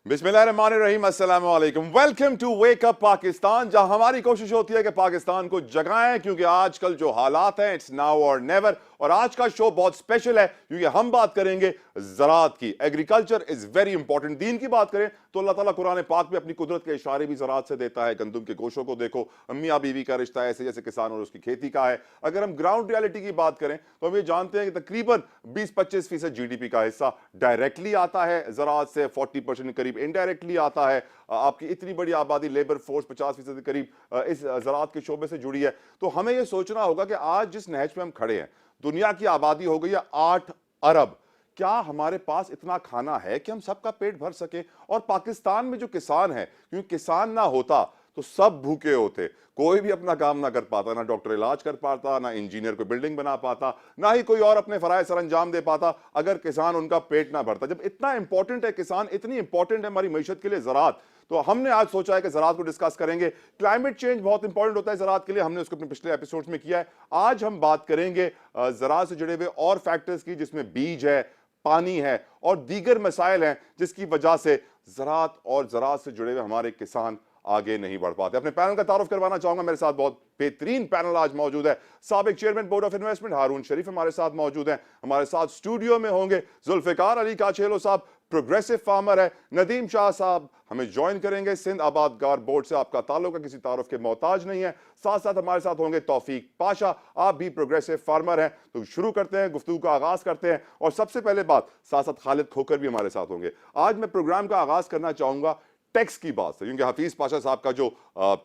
बिस्मिल्लाहिर्रहमानिर्रहीम, अस्सलाम वालेकुम। Welcome to wake up Pakistan, जहां हमारी कोशिश होती है कि पाकिस्तान को जगाएं, क्योंकि आजकल जो हालात हैं इट्स नाउ और नेवर। और आज का शो बहुत स्पेशल है क्योंकि हम बात करेंगे ज़राअत की। Agriculture is very important. दीन की बात करें तो अल्लाह ताला कुरान पाक में अपनी कुदरत के इशारे भी ज़राअत से देता है। गंदम के गोशों को देखो, मियाँ बीवी का रिश्ता ऐसे जैसे किसान और उसकी खेती का है। अगर हम ग्राउंड रियलिटी की बात करें तो हम ये जानते हैं कि तकरीबन 20-25% जीडीपी का हिस्सा डायरेक्टली आता है ज़राअत से, 40% के करीब इनडायरेक्टली आता है। आपकी इतनी बड़ी आबादी, लेबर फोर्स 50% के करीब इस ज़राअत के शोबे से जुड़ी है। तो हमें यह सोचना होगा कि आज जिस नहज पे हम खड़े हैं, दुनिया की आबादी हो गई है 8 अरब। क्या हमारे पास इतना खाना है कि हम सबका पेट भर सके? और पाकिस्तान में जो किसान है, क्योंकि किसान ना होता तो सब भूखे होते, कोई भी अपना काम ना कर पाता, ना डॉक्टर इलाज कर पाता, ना इंजीनियर कोई बिल्डिंग बना पाता, ना ही कोई और अपने फराइज सर अंजाम दे पाता अगर किसान उनका पेट ना भरता। जब इतना इंपॉर्टेंट है किसान, इतनी इंपॉर्टेंट है हमारी मईशत के लिए ज़राअत, तो हमने आज सोचा है कि ज़राअत को डिस्कस करेंगे। क्लाइमेट चेंज बहुत इंपॉर्टेंट होता है ज़राअत के लिए, हमने उसको अपने पिछले एपिसोड्स में किया है। आज हम बात करेंगे ज़राअत से जुड़े हुए और फैक्टर्स की, जिसमें बीज है, पानी है और दीगर मसाइल हैं जिसकी वजह से ज़राअत और ज़राअत से जुड़े हुए हमारे किसान आगे नहीं बढ़ पाते। अपने पैनल का तारुफ करवाना चाहूंगा। मेरे साथ बहुत बेहतरीन पैनल आज मौजूद है। साबिक चेयरमैन बोर्ड ऑफ इन्वेस्टमेंट हारून शरीफ हमारे साथ मौजूद हैं। हमारे साथ स्टूडियो में होंगे जुल्फिकार अली काछेलो साहब, प्रोग्रेसिव फार्मर है। नदीम शाह साहब हमें ज्वाइन करेंगे, सिंध आबादगार बोर्ड से आपका ताल्लुक है, किसी तारुफ के मोहताज नहीं है। साथ साथ हमारे साथ होंगे तौफीक पाशा, आप भी प्रोग्रेसिव फार्मर हैं। तो शुरू करते हैं, गुफ्तगू का आगाज करते हैं। और सबसे पहले बात, साथ साथ खालिद खोकर भी हमारे साथ होंगे। आज मैं प्रोग्राम का आगाज करना चाहूंगा टैक्स की बात से, क्योंकि हफीज पाशा साहब का जो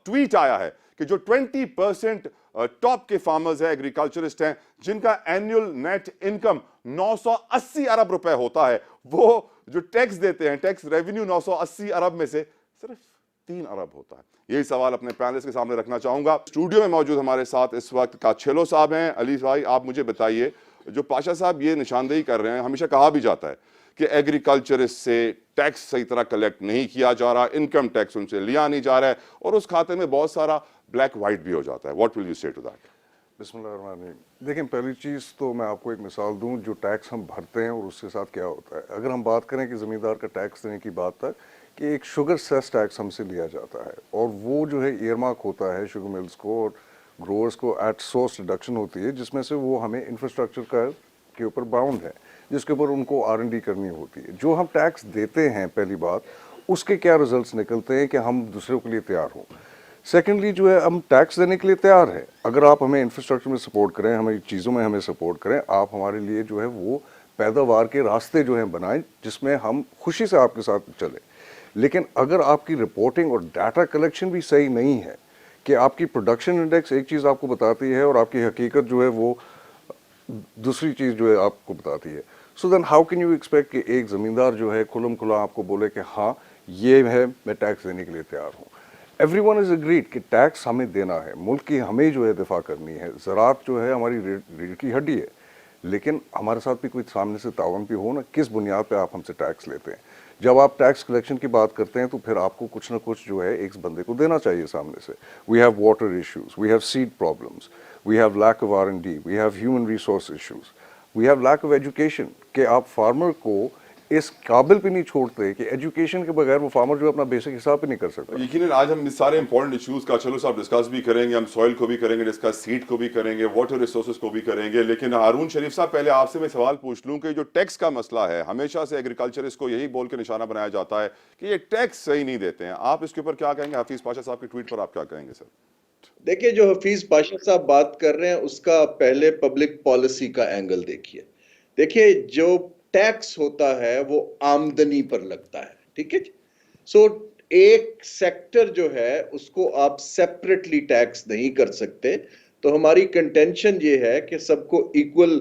ट्वीट आया है कि जो 20% टॉप के फार्मर्स हैं, एग्रीकल्चरिस्ट हैं, जिनका एनुअल नेट इनकम 980 अरब रुपए होता है, वो जो टैक्स देते हैं, टैक्स रेवेन्यू 980 अरब में से सिर्फ 3 अरब होता है। यही सवाल अपने पैनलिस्ट के सामने रखना चाहूंगा। स्टूडियो में मौजूद हमारे साथ इस वक्त काछेलो साहब हैं। अली भाई, आप मुझे बताइए, जो पाशा साहब ये निशानदेही कर रहे हैं, हमेशा कहा भी जाता है कि एग्रीकल्चरिस्ट से टैक्स सही तरह कलेक्ट नहीं किया जा रहा, इनकम टैक्स उनसे लिया नहीं जा रहा है, और उस खाते में बहुत सारा ब्लैक वाइट भी हो जाता है। व्हाट विल यू से टू दैट? बिस्मिल्लाहिर्रहमानिर्रहीम। देखिए, पहली चीज़ तो मैं आपको एक मिसाल दूं, जो टैक्स हम भरते हैं और उसके साथ क्या होता है। अगर हम बात करें कि ज़मींदार का टैक्स देने की बात तक, कि एक शुगर सेस टैक्स हमसे लिया जाता है, और वो जो है ईयरमार्क होता है शुगर मिल्स को और ग्रोअर्स को, एट सोर्स डिडक्शन होती है, जिसमें से वो हमें इंफ्रास्ट्रक्चर का के ऊपर बाउंड है, जिसके ऊपर उनको R&D करनी होती है। जो हम टैक्स देते हैं, पहली बात, उसके क्या रिजल्ट्स निकलते हैं कि हम दूसरों के लिए तैयार हों। सेकेंडली जो है, हम टैक्स देने के लिए तैयार हैं, अगर आप हमें इंफ्रास्ट्रक्चर में सपोर्ट करें, हमें चीज़ों में हमें सपोर्ट करें, आप हमारे लिए जो है वो पैदावार के रास्ते जो हैं बनाएं, जिसमें हम खुशी से आपके साथ चलें। लेकिन अगर आपकी रिपोर्टिंग और डाटा कलेक्शन भी सही नहीं है, कि आपकी प्रोडक्शन इंडेक्स एक चीज़ आपको बताती है और आपकी हकीकत जो है वो दूसरी चीज़ जो है आपको बताती है, so then how can you expect कि एक ज़मींदार जो है खुलम खुला आपको बोले कि हाँ ये है, मैं टैक्स देने के लिए तैयार हूँ। एवरीवन इज़ एग्रीड कि टैक्स हमें देना है, मुल्क की हमें जो है दिफा करनी है। ज़राअत जो है हमारी रीढ़ की हड्डी है, लेकिन हमारे साथ भी कोई सामने से ताउन भी हो ना, किस बुनियाद पे आप हमसे टैक्स लेते हैं। जब आप टैक्स कलेक्शन की बात करते हैं तो फिर आपको कुछ ना कुछ जो है एक बंदे को देना चाहिए सामने से। We have water issues, we have seed problems, we have lack of R&D, we have human resource issues, we have lack of education, कि आप फार्मर को इस काबिल पे नहीं छोड़ते कि एजुकेशन के बगैर वो फार्मर जो अपना बेसिक हिसाब पे नहीं कर सकता। यकीनन आज हम सारे इंपॉर्टेंट इश्यूज का चलो साहब डिस्कस भी करेंगे, हम सॉइल को भी करेंगे डिस्कस, सीड को भी करेंगे, वाटर रिसोर्सेज को भी करेंगे। लेकिन हारून शरीफ साहब, पहले आपसे मैं सवाल पूछ लूं कि जो टैक्स का मसला है, हमेशा से एग्रीकल्चरिस्ट को यही बोल के निशाना बनाया जाता है कि ये टैक्स सही नहीं देते हैं। आप इसके ऊपर क्या कहेंगे? हफीज पाशा साहब के ट्वीट पर आप क्या कहेंगे सर? देखिए, जो हफीज पाशा साहब बात कर रहे हैं उसका पहले पब्लिक पॉलिसी का एंगल देखिए। देखिए, जो टैक्स होता है वो आमदनी पर लगता है, ठीक है। सो एक सेक्टर जो है उसको आप सेपरेटली टैक्स नहीं कर सकते। तो हमारी कंटेंशन ये है कि सबको इक्वल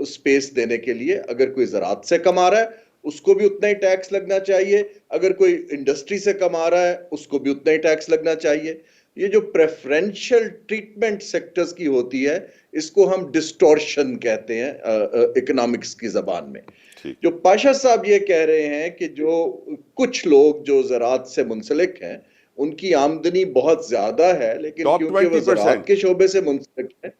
स्पेस देने के लिए, अगर कोई ज़राअत से कमा रहा है उसको भी उतना ही टैक्स लगना चाहिए, अगर कोई इंडस्ट्री से कमा रहा है उसको भी उतना ही टैक्स लगना चाहिए। ये जो प्रेफरेंशियल ट्रीटमेंट सेक्टर्स की होती है, इसको हम डिस्टॉर्शन कहते हैं इकोनॉमिक्स की जबान में। जो पाशा साहब ये कह रहे हैं कि जो कुछ लोग जो ज़राअत से मुंसलिक हैं उनकी आमदनी बहुत ज्यादा है, लेकिन क्योंकि वो ज़राअत के शोबे से मुंसलिक है,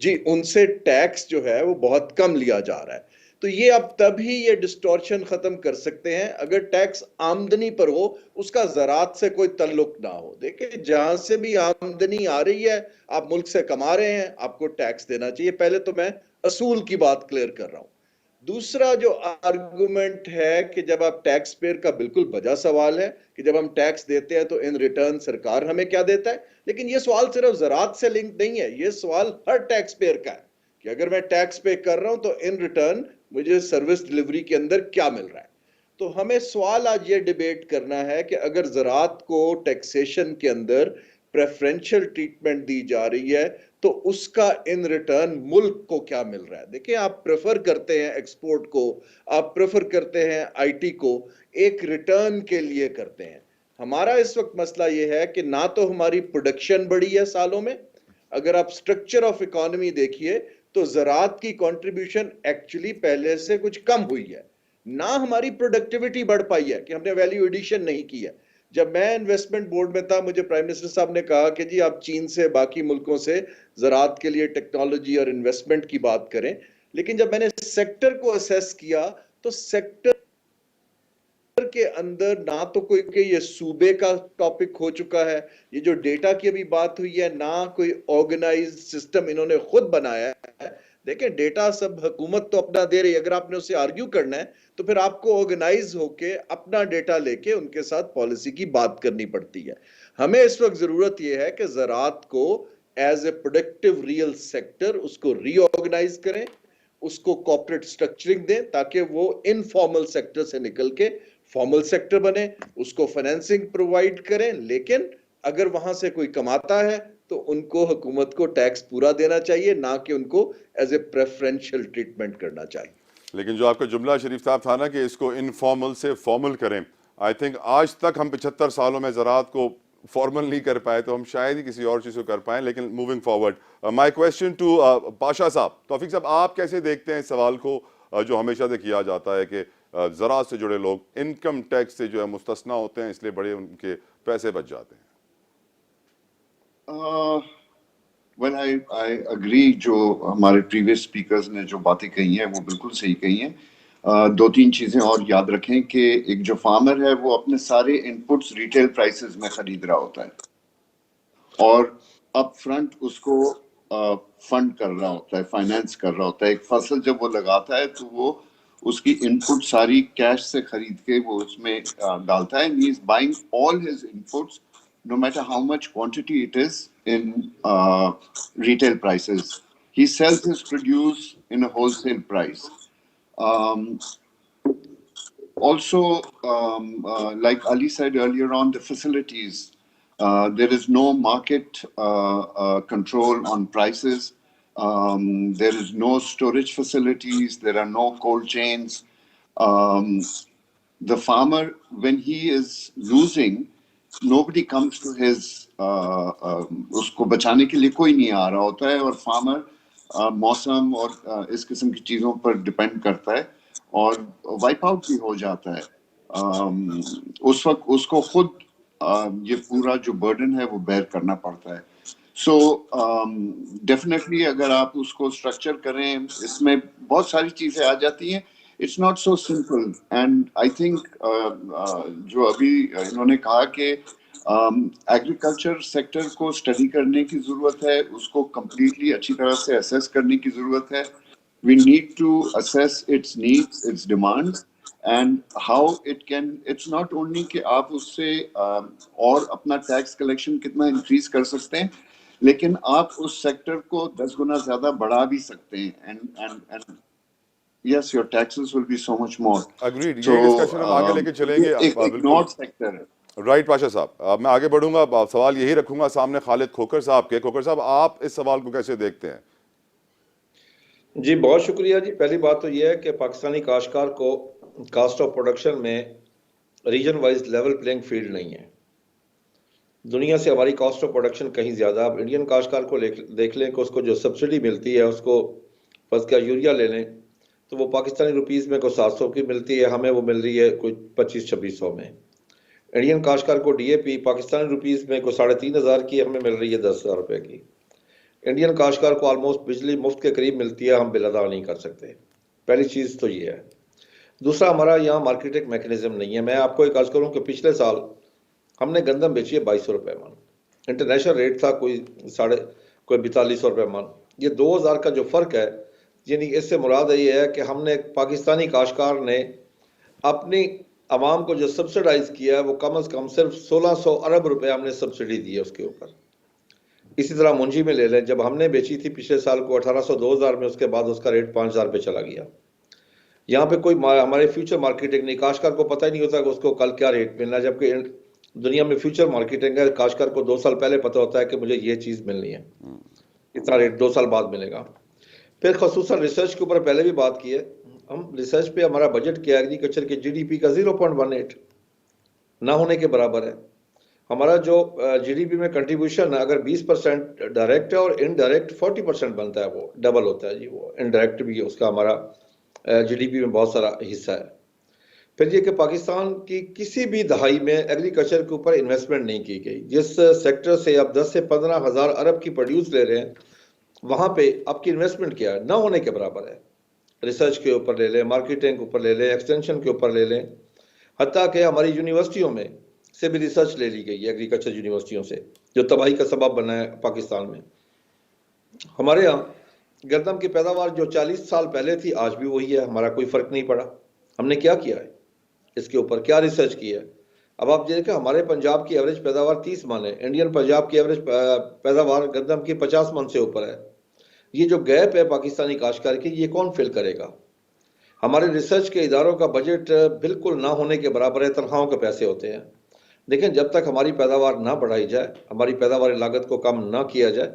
जी, उनसे टैक्स जो है वो बहुत कम लिया जा रहा है। तो तो ये अब तभी ये डिस्टॉर्शन खत्म कर सकते हैं अगर टैक्स आमदनी पर हो, उसका ज़रात से कोई ताल्लुक ना हो। देखिए जहां से भी आमदनी आ रही है, आप मुल्क से कमा रहे हैं, आपको टैक्स देना चाहिए। पहले तो मैं असूल की बात क्लियर कर रहा हूं। दूसरा जो आर्गुमेंट है कि जब आप टैक्स पेयर का बिल्कुल बजा सवाल है कि जब हम टैक्स देते हैं तो इन रिटर्न सरकार हमें क्या देता है, लेकिन ये सवाल सिर्फ ज़रात से लिंक नहीं है, ये सवाल हर टैक्स पेयर का है कि अगर मैं टैक्स पे कर रहा हूं तो इन रिटर्न मुझे सर्विस डिलीवरी के अंदर क्या मिल रहा है। तो हमें सवाल आज ये डिबेट करना है कि अगर ज़रात को टैक्सेशन के अंदर प्रेफरेंशियल ट्रीटमेंट दी जा रही है तो उसका इन रिटर्न मुल्क को क्या मिल रहा है। देखिए आप प्रेफर करते हैं एक्सपोर्ट को, आप प्रेफर करते हैं आईटी को, एक रिटर्न के लिए करते हैं। हमारा इस वक्त मसला ये है कि ना तो हमारी प्रोडक्शन बढ़ी है सालों में, अगर आप स्ट्रक्चर ऑफ इकोनॉमी देखिए तो ज़रात की कंट्रीब्यूशन एक्चुअली पहले से कुछ कम हुई है, ना हमारी प्रोडक्टिविटी बढ़ पाई है कि हमने वैल्यू एडिशन नहीं की है। जब मैं इन्वेस्टमेंट बोर्ड में था, मुझे प्राइम मिनिस्टर साहब ने कहा कि जी आप चीन से, बाकी मुल्कों से ज़रात के लिए टेक्नोलॉजी और इन्वेस्टमेंट की बात करें, लेकिन जब मैंने सेक्टर को असेस किया तो सेक्टर के अंदर ना तो कोई के ये सूबे का टॉपिक हो चुका है, ये जो डेटा की अभी बात हुई है, ना कोई ऑर्गेनाइज्ड सिस्टम इन्होंने खुद बनाया है। देखें डेटा सब हुकूमत तो अपना दे रही है, अगर आपने उससे आर्ग्यू करना है तो फिर आपको ऑर्गेनाइज होके अपना डेटा लेके उनके साथ पॉलिसी की बात करनी पड़ती है। हमें इस वक्त जरूरत यह है कि ज़रात को as a productive real sector उसको रीऑर्गेनाइज करें, उसको कॉर्पोरेट स्ट्रक्चरिंग दें ताकि वो इनफॉर्मल सेक्टर से निकल के फॉर्मल सेक्टर बने, उसको फाइनेंसिंग प्रोवाइड करें। लेकिन अगर वहां से कोई कमाता है तो उनको हुकूमत को टैक्स पूरा देना चाहिए, ना कि उनको एज ए प्रेफरेंशियल ट्रीटमेंट करना चाहिए। लेकिन जो आपका जुमला शरीफ साहब था ना कि इसको इनफॉर्मल से फॉर्मल करें, आई थिंक आज तक हम 75 सालों में ज़रात को फॉर्मल नहीं कर पाए, तो हम शायद ही किसी और चीज़ को कर पाएं। लेकिन moving forward, my question to Pasha साहब, तौफीक साहब, आप कैसे देखते हैं इस सवाल को जो हमेशा से किया जाता है कि ज़रात से जुड़े लोग इनकम टैक्स से जो है मुस्तस्ना होते हैं, इसलिए बड़े उनके पैसे बच जाते हैं? वेल आई अग्री, जो हमारे प्रीवियस स्पीकर्स ने जो बातें कही हैं वो बिल्कुल सही कही हैं। दो तीन चीजें और याद रखें कि एक जो फार्मर है वो अपने सारे इनपुट्स रिटेल प्राइसेस में खरीद रहा होता है और अप फ्रंट उसको फंड कर रहा होता है, फाइनेंस कर रहा होता है। एक फसल जब वो लगाता है तो वो उसकी इनपुट सारी कैश से खरीद के वो उसमें डालता है। He is buying all his inputs no matter how much quantity it is in retail prices. He sells his produce in a wholesale price. Also, like Ali said earlier on, the facilities, there is no market control on prices. There is no storage facilities. There are no cold chains. The farmer, when he is losing, nobody comes to his उसको बचाने के लिए कोई नहीं आ रहा होता है और फार्मर मौसम और इस किस्म की चीज़ों पर डिपेंड करता है और वाइप आउट भी हो जाता है। उस वक्त उसको खुद ये पूरा जो बर्डन है वो बेयर करना पड़ता है। सो डेफिनेटली अगर आप उसको स्ट्रक्चर करें, इसमें बहुत सारी चीज़ें आ जाती हैं। It's not so simple, and I think जो अभी इन्होंने कहा कि एग्रीकल्चर सेक्टर को स्टडी करने की ज़रूरत है, उसको completely अच्छी तरह से असेस करने की ज़रूरत है। We need to assess its needs, its demands, and how it can. It's not only कि आप उससे और अपना टैक्स कलेक्शन कितना इंक्रीज कर सकते हैं, लेकिन आप उस सेक्टर को 10 गुना ज़्यादा बढ़ा भी सकते हैं। and yes, your taxes will be so much more. Agreed. ये डिस्कशन हम आगे लेके चलेंगे। एक नॉर्थ सेक्टर है। राइट पाशा साहब, अब मैं आगे बढ़ूंगा, सवाल यही रखूंगा सामने खालिद खोकर साहब के। खोकर साहब, आप इस सवाल को कैसे देखते हैं? जी बहुत शुक्रिया जी। पहली बात तो यह है कि पाकिस्तानी काश्तकार को कास्ट ऑफ प्रोडक्शन में region wise level playing field नहीं है। दुनिया से हमारी कॉस्ट ऑफ प्रोडक्शन कहीं ज़्यादा। आप इंडियन काश्तकार को देख लें कि उसको जो सब्सिडी मिलती है, उसको फर्स्ट का यूरिया ले लें तो वो पाकिस्तानी रुपीज़ में कोई 700 की मिलती है, हमें वो मिल रही है कोई 2500-2600 में। इंडियन काश्तकार को डीएपी पाकिस्तानी रुपीज़ में कोई 3500 की, हमें मिल रही है 10,000 रुपये की। इंडियन काश्तकार को ऑलमोस्ट बिजली मुफ्त के करीब मिलती है, हम बिल अदा नहीं कर सकते। पहली चीज़ तो ये है। दूसरा, हमारा यहाँ मार्केटिंग मैकेनिज्म नहीं है। मैं आपको एक अर्ज करूँ कि पिछले साल हमने गंदम बेची है 2200 रुपये मन। इंटरनेशनल रेट था कोई 4200 रुपये मन। ये 2000 का जो फ़र्क है, यानी इससे मुराद ये है कि हमने पाकिस्तानी काश्तकार ने अपनी आवाम को जो सब्सिडाइज किया है वो कम से कम सिर्फ 1600 अरब रुपए हमने सब्सिडी दी है उसके ऊपर। इसी तरह मुंजी में ले लें, जब हमने बेची थी पिछले साल को 1800 2000 में, उसके बाद उसका रेट 5000 पे चला गया। यहाँ पे कोई हमारे फ्यूचर मार्केटिंग नहीं, काश्तकार को पता ही नहीं होता कि उसको कल क्या रेट मिलना है, जबकि दुनिया में फ्यूचर मार्केटिंग है। काश्तकार को 2 साल पहले पता होता है कि मुझे ये चीज़ मिलनी है, इतना रेट 2 साल बाद मिलेगा। फिर खसूसन रिसर्च के ऊपर पहले भी बात की है। हम रिसर्च पे हमारा बजट क्या है, एग्रीकल्चर के जीडीपी का 0.18 ना होने के बराबर है। हमारा जो जीडीपी में कंट्रीब्यूशन है, अगर 20% डायरेक्ट है और इनडायरेक्ट 40% बनता है, वो डबल होता है जी। वो इनडायरेक्ट भी उसका हमारा जीडीपी में बहुत सारा हिस्सा है। फिर ये कि पाकिस्तान की किसी भी दहाई में एग्रीकल्चर के ऊपर इन्वेस्टमेंट नहीं की गई। जिस सेक्टर से आप 10 से 15 हज़ार अरब की प्रोड्यूस ले रहे हैं, वहाँ पे आपकी इन्वेस्टमेंट क्या है, ना होने के बराबर है। रिसर्च के ऊपर ले लें, मार्केटिंग के ऊपर ले लें, एक्सटेंशन के ऊपर ले लें, हत्ता कि हमारी यूनिवर्सिटियों में से भी रिसर्च ले ली गई है, एग्रीकल्चर यूनिवर्सिटियों से, जो तबाही का सबब बना है पाकिस्तान में। हमारे यहाँ गंदम की पैदावार जो 40 साल पहले थी आज भी वही है, हमारा कोई फ़र्क नहीं पड़ा। हमने क्या किया है इसके ऊपर, क्या रिसर्च की है? अब आप देखें, हमारे पंजाब की एवरेज पैदावार 30 मन है, इंडियन पंजाब की एवरेज पैदावार गंदम की 50 मन से ऊपर है। ये जो गैप है पाकिस्तानी काश्तकार की, ये कौन फिल करेगा? हमारे रिसर्च के इदारों का बजट बिल्कुल ना होने के बराबर है, तनख्वाहों के पैसे होते हैं। लेकिन जब तक हमारी पैदावार ना बढ़ाई जाए, हमारी पैदावार लागत को कम ना किया जाए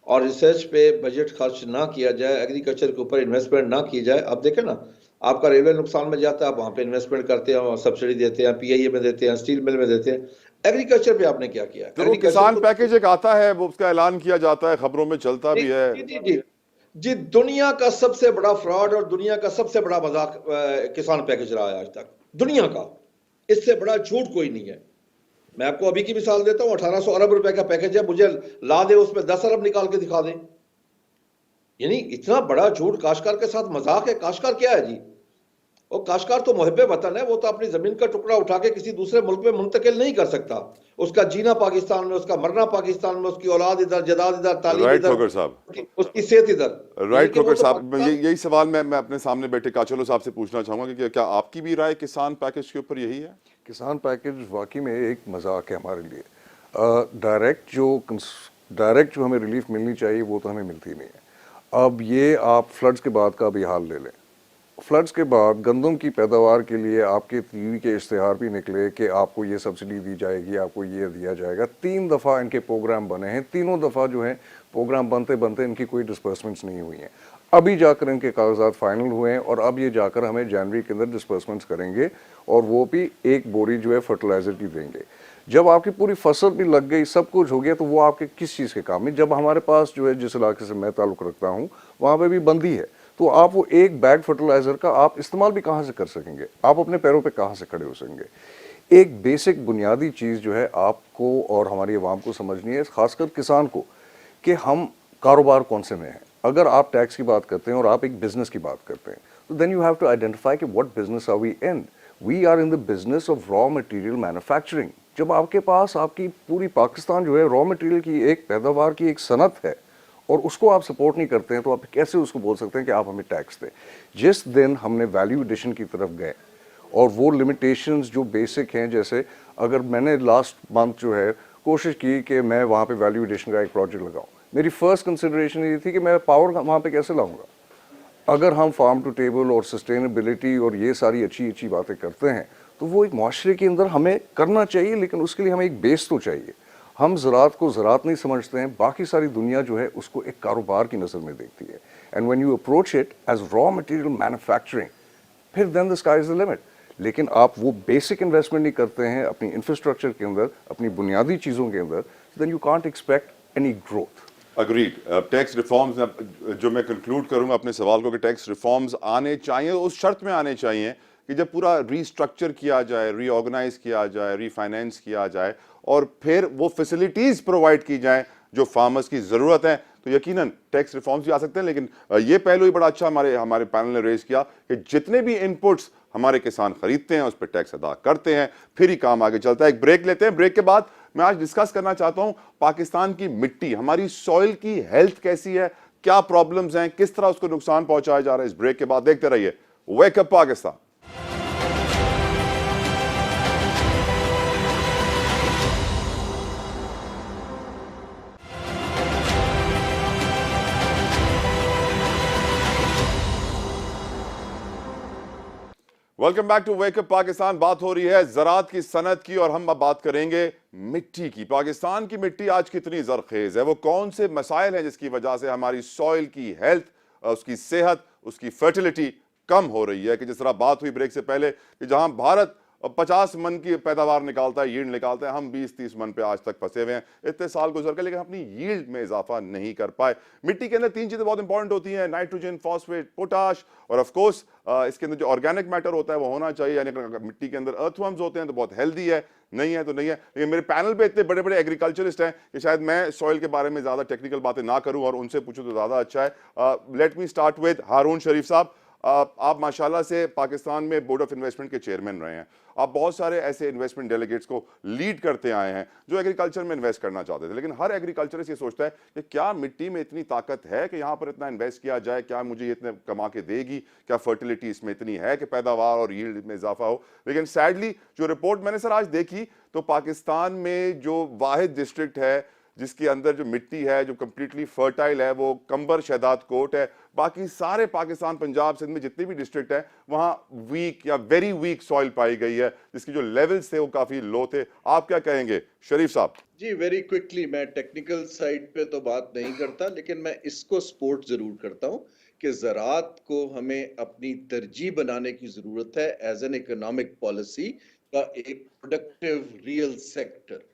और रिसर्च पे बजट खर्च ना किया जाए, एग्रीकल्चर के ऊपर इन्वेस्टमेंट ना की जाए। अब देखें ना, आपका रेलवे नुकसान में जाता है, आप वहाँ पे इन्वेस्टमेंट करते हैं, सब्सिडी देते हैं, पीआईए में देते हैं, स्टील मिल में देते हैं। एग्रीकल्चर पे आपने क्या किया? तो वो किसान पैकेज एक आता है, वो उसका ऐलान किया जाता है, खबरों में चलता भी है। जी जी जी जी, दुनिया का सबसे बड़ा फ्रॉड और दुनिया का सबसे बड़ा मजाक किसान पैकेज रहा है आज तक दुनिया का। इससे बड़ा झूठ कोई नहीं है। मैं आपको अभी की मिसाल देता हूं, 1800 अरब रुपए का पैकेज है, मुझे ला दे उसमें 10 अरब निकाल के दिखा दे। यानी इतना बड़ा झूठ, काश्तकार के साथ मजाक है। काश्तकार क्या है जी? और काश्तकार तो मुहिब्बे वतन है, वो तो अपनी जमीन का टुकड़ा उठा के किसी दूसरे मुल्क में मुंतकिल नहीं कर सकता। उसका जीना पाकिस्तान में, उसका मरना पाकिस्तान में, उसकी औलाद इधर, जदाद इधर, तालीम राइट इधर, खोकर साहब, उसकी सेहत इधर। राइट खोकर साहब, यही सवाल मैं अपने सामने बैठे काचलो साहब से पूछना चाहूंगा कि क्या आपकी भी राय किसान पैकेज के ऊपर यही है? किसान पैकेज वाकई में एक मजाक है हमारे लिए। डायरेक्ट जो हमें रिलीफ मिलनी चाहिए वो तो हमें मिलती नहीं है। अब ये आप फ्लड्स के बाद का भी हाल ले लें। फ्लड्स के बाद गंदम की पैदावार के लिए आपके टीवी के इश्तिहार भी निकले कि आपको ये सब्सिडी दी जाएगी, आपको ये दिया जाएगा। 3 दफ़ा इनके प्रोग्राम बने हैं, तीनों दफ़ा जो है प्रोग्राम बनते बनते इनकी कोई डिस्बर्समेंट्स नहीं हुई हैं। अभी जाकर इनके कागजात फाइनल हुए हैं और अब ये जाकर हमें जनवरी के अंदर डिस्बर्समेंट्स करेंगे और वो भी एक बोरी जो है फर्टिलाइज़र की देंगे। जब आपकी पूरी फसल भी लग गई, सब कुछ हो गया, तो वो आपके किस चीज़ के काम में? जब हमारे पास जो है, जिस इलाके से मैं ताल्लुक़ रखता हूँ, वहाँ पर भी बंदी है, तो आप वो एक बैग फर्टिलाइज़र का आप इस्तेमाल भी कहाँ से कर सकेंगे? आप अपने पैरों पे कहाँ से खड़े हो सकेंगे? एक बेसिक बुनियादी चीज़ जो है आपको और हमारी आवाम को समझनी है, खासकर किसान को, कि हम कारोबार कौन से में हैं। अगर आप टैक्स की बात करते हैं और आप एक बिजनेस की बात करते हैं, तो then you have to identify कि what business are we in. We are in the business of raw material manufacturing. जब आपके पास आपकी पूरी पाकिस्तान जो है रॉ मटेरियल की एक पैदावार की एक सनत है और उसको आप सपोर्ट नहीं करते हैं, तो आप कैसे उसको बोल सकते हैं कि आप हमें टैक्स दें? जिस दिन हमने वैल्यू एडिशन की तरफ गए और वो लिमिटेशंस जो बेसिक हैं, जैसे अगर मैंने लास्ट मंथ जो है कोशिश की कि मैं वहाँ पे वैल्यू एडिशन का एक प्रोजेक्ट लगाऊं, मेरी फर्स्ट कंसिडरेशन ये थी कि मैं पावर वहाँ पे कैसे लाऊंगा। अगर हम फार्म टू टेबल और सस्टेनेबिलिटी और ये सारी अच्छी अच्छी बातें करते हैं, तो वो एक माशरे के अंदर हमें करना चाहिए, लेकिन उसके लिए हमें एक बेस तो चाहिए। हम ज़रात को ज़रात नहीं समझते हैं, बाकी सारी दुनिया जो है उसको एक कारोबार की नज़र में देखती है। And when you approach it as raw material manufacturing, फिर then the sky is the limit. लेकिन आप वो बेसिक इन्वेस्टमेंट नहीं करते हैं अपनी इंफ्रास्ट्रक्चर के अंदर, अपनी बुनियादी चीज़ों के अंदर, then you can't expect any growth. Agreed. Tax reforms, जो मैं कंक्लूड करूंगा अपने सवाल को, कि टैक्स रिफॉर्म्स आने चाहिए, उस शर्त में आने चाहिए कि जब पूरा रीस्ट्रक्चर किया जाए, रीऑर्गेनाइज किया जाए, रीफाइनेंस किया जाए और फिर वो फैसिलिटीज़ प्रोवाइड की जाए जो फार्मर्स की ज़रूरत है, तो यकीनन टैक्स रिफॉर्म्स भी आ सकते हैं। लेकिन ये पहलू ही बड़ा अच्छा हमारे हमारे पैनल ने रेज किया कि जितने भी इनपुट्स हमारे किसान खरीदते हैं उस पर टैक्स अदा करते हैं, फिर ही काम आगे चलता है। एक ब्रेक लेते हैं, ब्रेक के बाद मैं आज डिस्कस करना चाहता हूं पाकिस्तान की मिट्टी, हमारी सॉइल की हेल्थ कैसी है, क्या प्रॉब्लम्स हैं, किस तरह उसको नुकसान पहुंचाया जा रहा है। इस ब्रेक के बाद देखते रहिए wake up Pakistan. Welcome back to wake up Pakistan. बात हो रही है ज़राअत की सनत की और हम अब बात करेंगे मिट्टी की। पाकिस्तान की मिट्टी आज कितनी जरखेज है, वो कौन से मसाइल हैं जिसकी वजह से हमारी सॉइल की हेल्थ, उसकी सेहत, उसकी फर्टिलिटी कम हो रही है। कि जिस तरह बात हुई ब्रेक से पहले कि जहां भारत 50 मन की पैदावार निकालता है, यील्ड निकालता है, हम 20-30 मन पे आज तक फंसे हुए हैं। इतने साल गुजर गए लेकिन अपनी यील्ड में इजाफा नहीं कर पाए। मिट्टी के अंदर 3 चीजें बहुत इंपॉर्टेंट होती हैं, नाइट्रोजन, फॉस्फेट, पोटाश और ऑफ कोर्स इसके अंदर जो ऑर्गेनिक मैटर होता है वो होना चाहिए। यानी अगर मिट्टी के अंदर अर्थवर्म्स होते हैं तो बहुत हेल्दी है, नहीं है तो नहीं है। लेकिन मेरे पैनल पे इतने बड़े बड़े एग्रीकल्चरिस्ट हैं कि शायद मैं सॉइल के बारे में ज्यादा टेक्निकल बातें ना करूं और उनसे पूछूं तो ज्यादा अच्छा है। लेट मी स्टार्ट विद हारून शरीफ साहब। आप माशाल्लाह से पाकिस्तान में बोर्ड ऑफ इन्वेस्टमेंट के चेयरमैन रहे हैं, आप बहुत सारे ऐसे इन्वेस्टमेंट डेलीगेट्स को लीड करते आए हैं जो एग्रीकल्चर में इन्वेस्ट करना चाहते थे। लेकिन हर एग्रीकल्चरिस्ट ये सोचता है कि क्या मिट्टी में इतनी ताकत है कि यहाँ पर इतना इन्वेस्ट किया जाए, क्या मुझे ये इतने कमा के देगी, क्या फर्टिलिटी इसमें इतनी है कि पैदावार और यील्ड में इजाफा हो। लेकिन सैडली जो रिपोर्ट मैंने सर आज देखी तो पाकिस्तान में जो वाहिद डिस्ट्रिक्ट है जिसके अंदर जो मिट्टी है जो कंप्लीटली फर्टाइल है वो कंबर शहदाद कोट है। बाकी सारे पाकिस्तान, पंजाब, सिंध में जितने भी डिस्ट्रिक्ट है वहां वीक या वेरी वीक सॉइल पाई गई है, जिसकी जो लेवल्स थे वो काफी लो थे। आप क्या कहेंगे शरीफ साहब? जी वेरी क्विकली, मैं टेक्निकल साइड पे तो बात नहीं करता, लेकिन मैं इसको सपोर्ट जरूर करता हूं कि ज़राअत को हमें अपनी तरजीह बनाने की जरूरत है एज एन इकोनॉमिक पॉलिसी का एक प्रोडक्टिव रियल सेक्टर।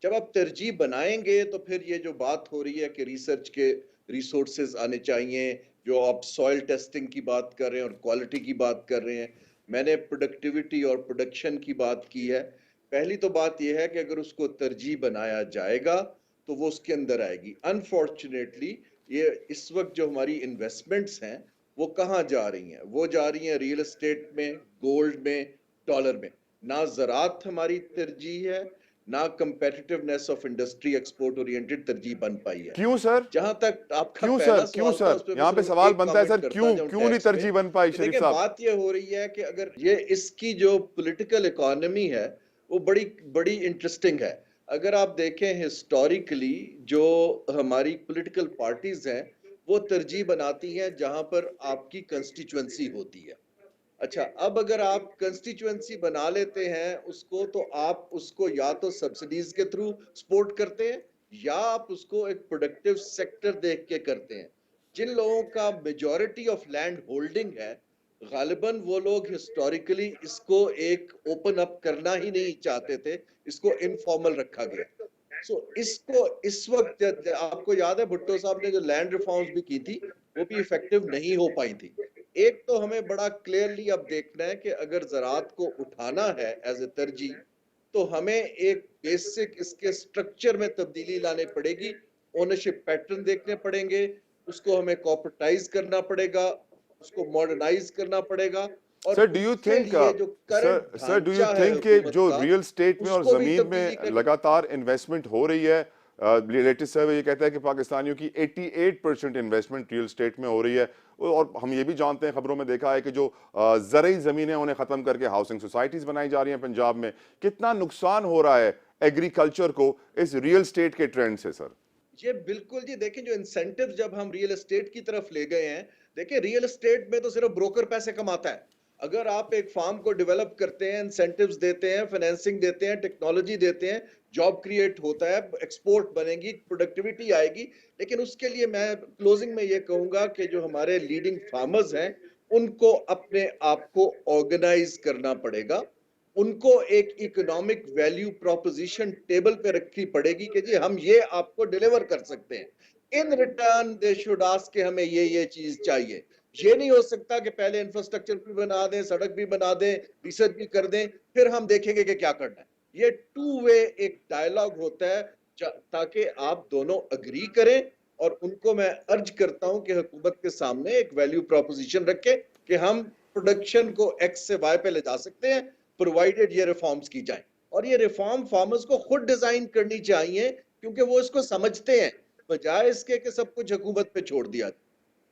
जब आप तरजीह बनाएंगे तो फिर ये जो बात हो रही है कि रिसर्च के रिसोर्सेज आने चाहिए, जो आप सॉइल टेस्टिंग की बात कर रहे हैं और क्वालिटी की बात कर रहे हैं, मैंने प्रोडक्टिविटी और प्रोडक्शन की बात की है। पहली तो बात यह है कि अगर उसको तरजीह बनाया जाएगा तो वो उसके अंदर आएगी। अनफॉर्चुनेटली ये इस वक्त जो हमारी इन्वेस्टमेंट्स हैं वो कहाँ जा रही हैं? वो जा रही हैं रियल एस्टेट में, गोल्ड में, डॉलर में। ना ज़राअत हमारी तरजीह है, ना competitiveness of industry export oriented तरजीह बन पाई है। क्यों सर? जहां तक आपका क्यों पहला सर? क्यों सवाल था, सर? उस पे मैं यहाँ पे सिर्फ सवाल एक बनता है comment सर, करता क्यों जाऊं क्यों नहीं टैक्स पे। तरजीह बन पाई शरीफ देखिए साहब? बात ये हो रही है कि अगर ये इसकी जो पॉलिटिकल इकोनॉमी है वो बड़ी बड़ी इंटरेस्टिंग है। अगर आप देखें हिस्टोरिकली जो हमारी पॉलिटिकल पार्टीज हैं वो तरजीह बनाती हैं जहां पर आपकी कंस्टिट्यूएंसी होती है। अच्छा, अब अगर आप कंस्टिट्यूएंसी बना लेते हैं उसको, तो आप उसको या तो सब्सिडीज के थ्रू सपोर्ट करते हैं या आप उसको एक प्रोडक्टिव सेक्टर देख के करते हैं। जिन लोगों का मेजॉरिटी ऑफ लैंड होल्डिंग है, गालिबन वो लोग हिस्टोरिकली इसको एक ओपन अप करना ही नहीं चाहते थे, इसको इनफॉर्मल रखा गया। इसको इस वक्त आपको याद है भुट्टो साहब ने जो लैंड रिफॉर्म्स भी की थी वो भी इफेक्टिव नहीं हो पाई थी। एक तो हमें बड़ा क्लियरली अब देखना है कि अगर ज़राअत को उठाना है एज ए तरजीह, तो हमें एक बेसिक इसके स्ट्रक्चर में तब्दीली लानी पड़ेगी, ओनरशिप पैटर्न देखने पड़ेंगे, उसको हमें कॉर्पोरेटाइज करना पड़ेगा, उसको मॉडर्नाइज करना पड़ेगा। और सर डू यू उसके थिंक लिए जो करंट सर डू यू ढांचा है थिंक कि हुकूमत जो का, रियल स्टेट में और उसको भी जमीन तब्दीली में करनी। लगातार इन्वेस्टमेंट हो रही है, लेटेस्ट सर्वे ये कहता है कि पाकिस्तानियों की 88% इन्वेस्टमेंट रियल स्टेट में हो रही है। और हम ये भी जानते हैं, खबरों में देखा है कि जो ज़रई ज़मीनें उन्हें ख़त्म करके हाउसिंग सोसाइटीज़ बनाई जा रही हैं पंजाब में, कितना नुकसान हो रहा है एग्रीकल्चर को इस रियल स्टेट के ट्रेंड से सर? ये बिल्कुल जी, देखें जो इंसेंटिव जब हम रियल एस्टेट की तरफ ले गए हैं, देखिए रियल एस्टेट में तो सिर्फ ब्रोकर पैसे कमाता है। अगर आप एक फार्म को डेवलप करते हैं, इंसेंटिव्स देते हैं, फाइनेंसिंग देते हैं, टेक्नोलॉजी देते हैं, जॉब क्रिएट होता है, एक्सपोर्ट बनेगी, प्रोडक्टिविटी आएगी। लेकिन उसके लिए मैं क्लोजिंग में ये कहूंगा कि जो हमारे लीडिंग फार्मर्स हैं उनको अपने आप को ऑर्गेनाइज करना पड़ेगा, उनको एक इकोनॉमिक वैल्यू प्रोपोजिशन टेबल पे रखनी पड़ेगी कि जी हम ये आपको डिलीवर कर सकते हैं। In return they should ask के हमें ये चीज चाहिए। ये नहीं हो सकता कि पहले इंफ्रास्ट्रक्चर भी बना दें, सड़क भी बना दें, रिसर्च भी कर दें, फिर हम देखेंगे कि क्या करना है। ये टू वे एक डायलॉग होता है ताकि आप दोनों अग्री करें और उनको मैं अर्ज करता हूं कि हुकूमत के सामने एक वैल्यू प्रोपोजिशन रखे कि हम प्रोडक्शन को एक्स से वाई पे ले जा सकते हैं, प्रोवाइडेड ये रिफॉर्म्स की जाए। और ये रिफॉर्म फार्मर्स को खुद डिजाइन करनी चाहिए, क्योंकि वो इसको समझते हैं, बजाय इसके कि सब कुछ हुकूमत पे छोड़ दिया जाए।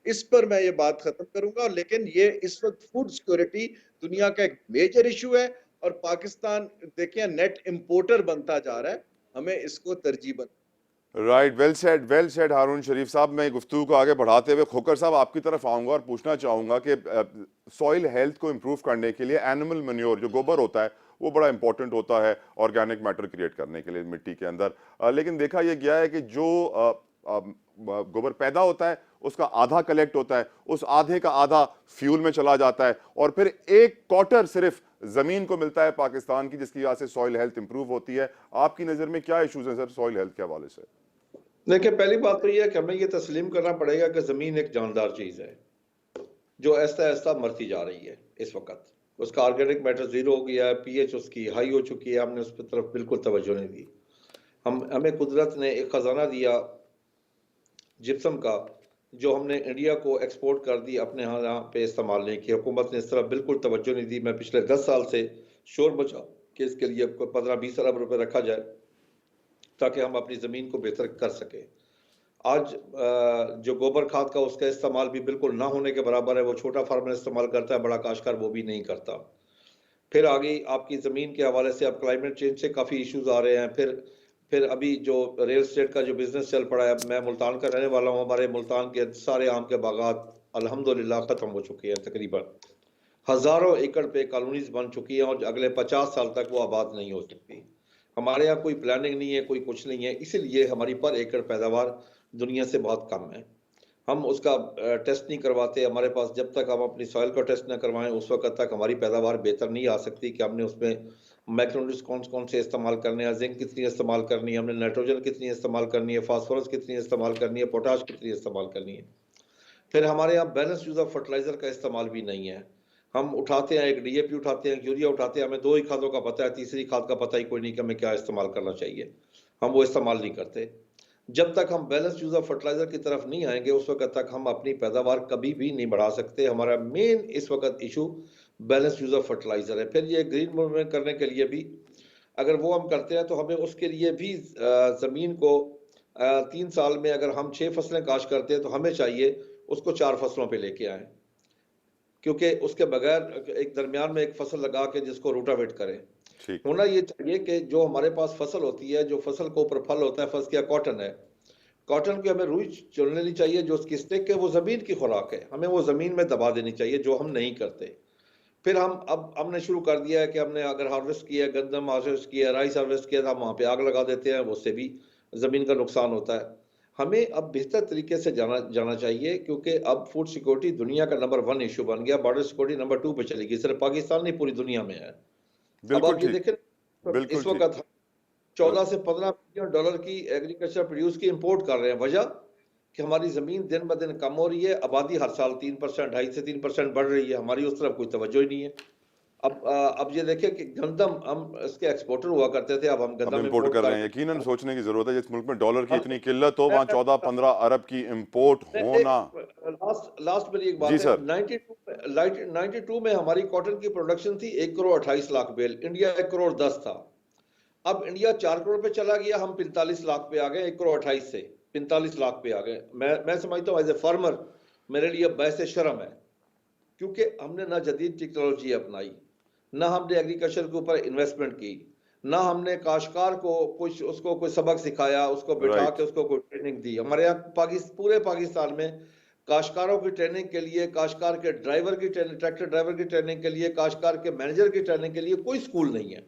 इस पर मैं ये बात खत्म करूंगा। लेकिन ये इस वक्त फूड सिक्योरिटी दुनिया का एक मेजर इशू है, और पाकिस्तान देखिए नेट इंपोर्टर बनता जा रहा है, हमें इसको तरजीह राइट, वेल सेड हारून शरीफ साहब। मैं गुफ्तगू को आगे बढ़ाते हुए खोकर साहब आपकी तरफ आऊंगा और पूछना चाहूंगा कि सॉइल हेल्थ को इम्प्रूव करने के लिए एनिमल मैन्योर जो गोबर होता है वो बड़ा इंपॉर्टेंट होता है ऑर्गेनिक मैटर क्रिएट करने के लिए मिट्टी के अंदर। लेकिन देखा यह गया है कि जो गोबर पैदा होता है उसका आधा कलेक्ट होता है, उस आधे का आधा फ्यूल में चला जाता है, और फिर 1/4 सिर्फ जमीन को मिलता है पाकिस्तान की, जिसकी वजह से सॉइल हेल्थ इंप्रूव होती है। आपकी नजर में क्या इश्यूज हैं सर सॉइल हेल्थ के हवाले से? देखिए, पहली बात तो यह है कि हमें यह तस्लीम करना पड़ेगा कि जमीन एक जानदार चीज है जो ऐसा ऐसा मरती जा रही है। इस वक्त उसका ऑर्गेनिक मैटर जीरो हो गया है, पीएच उसकी हाई हो चुकी है, हमने उस पर तरफ बिल्कुल तवज्जो नहीं दी। हमें कुदरत ने एक खजाना दिया जिप्सम का, जो हमने इंडिया को एक्सपोर्ट कर दी, अपने यहाँ पे इस्तेमाल नहीं किया। हुकूमत ने इस तरफ बिल्कुल तवज्जो नहीं दी। मैं पिछले 10 साल से शोर मचा कि इसके लिए 15-20 अरब रुपए रखा जाए ताकि हम अपनी ज़मीन को बेहतर कर सके। आज जो गोबर खाद का उसका इस्तेमाल भी बिल्कुल ना होने के बराबर है। वो छोटा फार्मर इस्तेमाल करता है, बड़ा काश्तकार वो भी नहीं करता। फिर आगे आपकी ज़मीन के हवाले से अब क्लाइमेट चेंज से काफ़ी इश्यूज आ रहे हैं। फिर अभी जो रियल एस्टेट का जो बिजनेस चल पड़ा है, मैं मुल्तान का रहने वाला हूँ, हमारे मुल्तान के सारे आम के बागात अल्हम्दुलिल्लाह ख़त्म हो चुके हैं। तकरीबन हज़ारों एकड़ पे कॉलोनीज बन चुकी हैं और अगले 50 साल तक वो आबाद नहीं हो सकती। हमारे यहाँ कोई प्लानिंग नहीं है, कोई कुछ नहीं है, इसीलिए हमारी पर एकड़ पैदावार दुनिया से बहुत कम है। हम उसका टेस्ट नहीं करवाते। हमारे पास जब तक हम अपनी सॉइल का टेस्ट ना करवाएं उस वक्त तक हमारी पैदावार बेहतर नहीं आ सकती कि हमने उसमें मैक्रोन्यूट्रिएंट्स कौन से इस्तेमाल करने हैं, जिंक कितनी इस्तेमाल करनी है, हमने नाइट्रोजन कितनी इस्तेमाल करनी है, फास्फोरस कितनी इस्तेमाल करनी है, पोटाश कितनी इस्तेमाल करनी है। फिर हमारे यहाँ बैलेंस यूज ऑफ फर्टिलाइजर का इस्तेमाल भी नहीं है। हम उठाते हैं, एक डीएपी उठाते हैं, यूरिया उठाते हैं, हमें 2 ही खादों का पता है, तीसरी खाद का पता ही कोई नहीं कि हमें क्या इस्तेमाल करना चाहिए। हम वो इस्तेमाल नहीं करते। जब तक हम बैलेंस यूज ऑफ फर्टिलाइजर की तरफ नहीं आएंगे उस वक्त तक हम अपनी पैदावार कभी भी नहीं बढ़ा सकते। हमारा मेन इस वक्त issue balance use of fertilizer है। फिर ये ग्रीन मूवमेंट करने के लिए भी अगर वो हम करते हैं तो हमें उसके लिए भी ज़मीन को 3 साल में अगर हम 6 फसलें काश्त करते हैं तो हमें चाहिए उसको 4 फसलों पे लेके आए, क्योंकि उसके बगैर एक दरमियान में एक फसल लगा के जिसको रोटावेट करें। होना ये चाहिए कि जो हमारे पास फसल होती है, जो फसल को ऊपर फल होता है, फर्ज किया कॉटन है, कॉटन की हमें रुई चुन लेनी चाहिए जो उसकी स्टिक है, वो जमीन की खुराक है, हमें वो जमीन में दबा देनी चाहिए, जो हम नहीं करते। फिर अब हमने शुरू कर दिया है कि हमने अगर हार्वेस्ट किया, गंदम हार्वेस्ट किया, राइस हार्वेस्ट किया, तो हम वहाँ पे आग लगा देते हैं, उससे भी जमीन का नुकसान होता है। हमें अब बेहतर तरीके से जाना चाहिए, क्योंकि अब फूड सिक्योरिटी दुनिया का नंबर 1 इशू बन गया, बॉर्डर सिक्योरिटी नंबर 2 पे चली गई। सिर्फ पाकिस्तान नहीं, पूरी दुनिया में है। अब आप ये देखें, इस वक्त 14 से 15 बिलियन डॉलर की एग्रीकल्चर प्रोड्यूस की इंपोर्ट कर रहे हैं। वजह कि हमारी जमीन दिन ब दिन कम हो रही है, आबादी हर साल 3%, 2.5 से 3% बढ़ रही है, हमारी उस तरफ कोई तवज्जो ही नहीं है। अब ये देखें कि गंदम हम इसके एक्सपोर्टर हुआ करते थे, अब हम गंदम इंपोर्ट कर रहे हैं। यकीनन सोचने की जरूरत है, जिस मुल्क में डॉलर की इतनी किल्लत हो वहाँ 14-15 अरब की इंपोर्ट होना। लास्ट मेरी एक बात है, 92 में हमारी कॉटन की प्रोडक्शन थी 1 करोड़ 28 लाख बेल, इंडिया 1 करोड़ 10 था। अब इंडिया 4 करोड़ पे चला गया, हम 45 लाख पे आ गए, 1 करोड़ 28 से 45 लाख पे आ गए। मैं समझता हूँ एज ए फार्मर मेरे लिए बहस शर्म है, क्योंकि हमने ना जदीद टेक्नोलॉजी अपनाई, ना हमने एग्रीकल्चर के ऊपर इन्वेस्टमेंट की, ना हमने काश्तकार को उसको कोई सबक सिखाया, उसको बिठा के उसको कोई ट्रेनिंग दी। हमारे यहाँ पूरे पाकिस्तान में काश्तकारों की ट्रेनिंग के लिए, काश्तकार के ड्राइवर की ट्रेनिंग, ट्रैक्टर ड्राइवर की ट्रेनिंग के लिए, काश्तकार के मैनेजर की ट्रेनिंग के लिए कोई स्कूल नहीं है।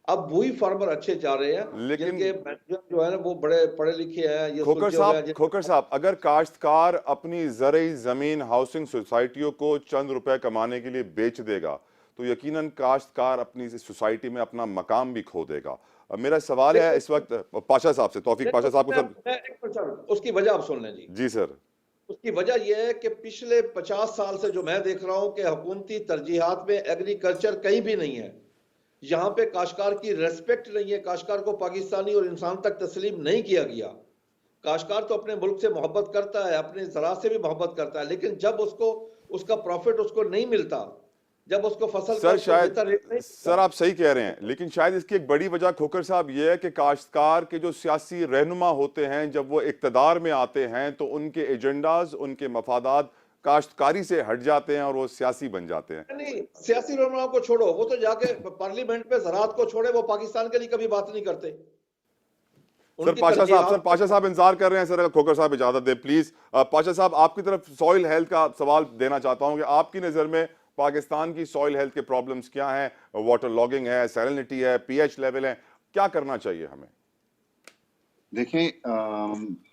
अब वही फार्मर अच्छे जा रहे हैं, लेकिन मैनेजर जो है ना वो बड़े पढ़े लिखे हैं। खोकर साहब, अगर काश्तकार अपनी ज़रई जमीन हाउसिंग सोसाइटियों को चंद रुपए कमाने के लिए बेच देगा तो यकीनन काश्तकार अपनी सोसाइटी में अपना मकाम भी खो देगा। मेरा सवाल है इस वक्त पाशा साहब से, तौफीक पाशा साहब को सर। उसकी वजह आप सुन लें जी। जी सर। उसकी वजह यह है कि पिछले 50 साल से जो मैं देख रहा हूं कि हुकूमती तरजीहात में एग्रीकल्चर कहीं भी नहीं है। यहाँ पे काश्तकार की रेस्पेक्ट नहीं है, काश्तकार को पाकिस्तानी और इंसान तक तस्लीम नहीं किया गया। काश्तकार तो अपने मुल्क से मोहब्बत करता है, अपने ज़राअत से भी मोहब्बत करता है, लेकिन जब उसको उसका प्रॉफिट उसको नहीं मिलता, जब उसको फसल का सर उसको शायद बेहतर रेट नहीं सर मिलता। आप सही कह रहे हैं, लेकिन शायद इसकी एक बड़ी वजह खोकर साहब ये है कि काश्तकार के जो सियासी रहनुमा होते हैं जब वो इक्तदार में आते हैं तो उनके एजेंडाज, उनके मफादात काश्तकारी से हट जाते हैं और वो सियासी बन जाते हैं। नहीं, सियासी रहनुमाओं को छोड़ो, वो तो जाके पार्लियामेंट में ज़राअत को छोड़े, वो पाकिस्तान के लिए कभी बात नहीं करते। सर उनकी पाशा तरजीहात साहब इंतजार कर रहे हैं सर, अगर खोकर साहब इजाजत दे प्लीज। पाशा साहब आपकी तरफ सॉइल हेल्थ का सवाल देना चाहता हूं कि आपकी नजर में पाकिस्तान की सॉइल हेल्थ के प्रॉब्लम्स क्या हैं? वाटर लॉगिंग है, सैलिनिटी है, पीएच लेवल है, क्या करना चाहिए हमें? देखें,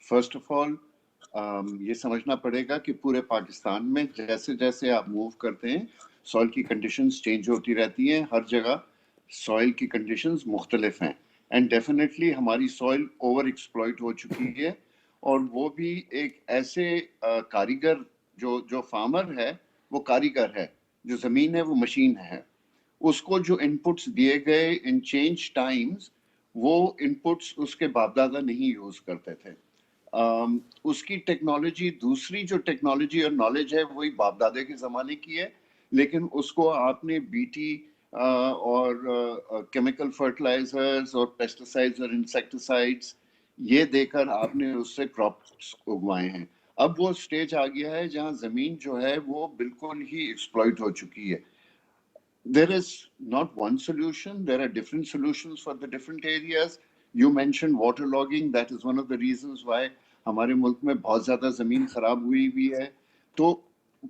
फर्स्ट ऑफ ऑल ये समझना पड़ेगा कि पूरे पाकिस्तान में जैसे जैसे आप मूव करते हैं सॉइल की कंडीशंस चेंज होती रहती हैं, हर जगह सॉइल की कंडीशंस मुख्तलिफ हैं एंड डेफिनेटली हमारी सॉइल ओवर एक्सप्लॉइट हो चुकी है और वो भी एक ऐसे कारीगर जो फार्मर है वो कारीगर है, जो ज़मीन है वो मशीन है, उसको जो इनपुट्स दिए गए इन चेंज टाइम्स वो इनपुट्स उसके बाप दादा नहीं यूज करते थे। उसकी टेक्नोलॉजी, दूसरी जो टेक्नोलॉजी और नॉलेज है वही बाप दादे के ज़माने की है, लेकिन उसको आपने बीटी और केमिकल फर्टिलाइजर्स और पेस्टिसाइड्स और इंसेक्टिसाइड्स ये देकर आपने उससे क्रॉप्स उगवाए हैं। अब वो स्टेज आ गया है जहां ज़मीन जो है वो बिल्कुल ही एक्सप्लॉइट हो चुकी है। There is not one solution. There are different solutions for the different areas. You mentioned waterlogging. That is one of the reasons why हमारे मुल्क में बहुत ज़्यादा ज़मीन ख़राब हुई है। तो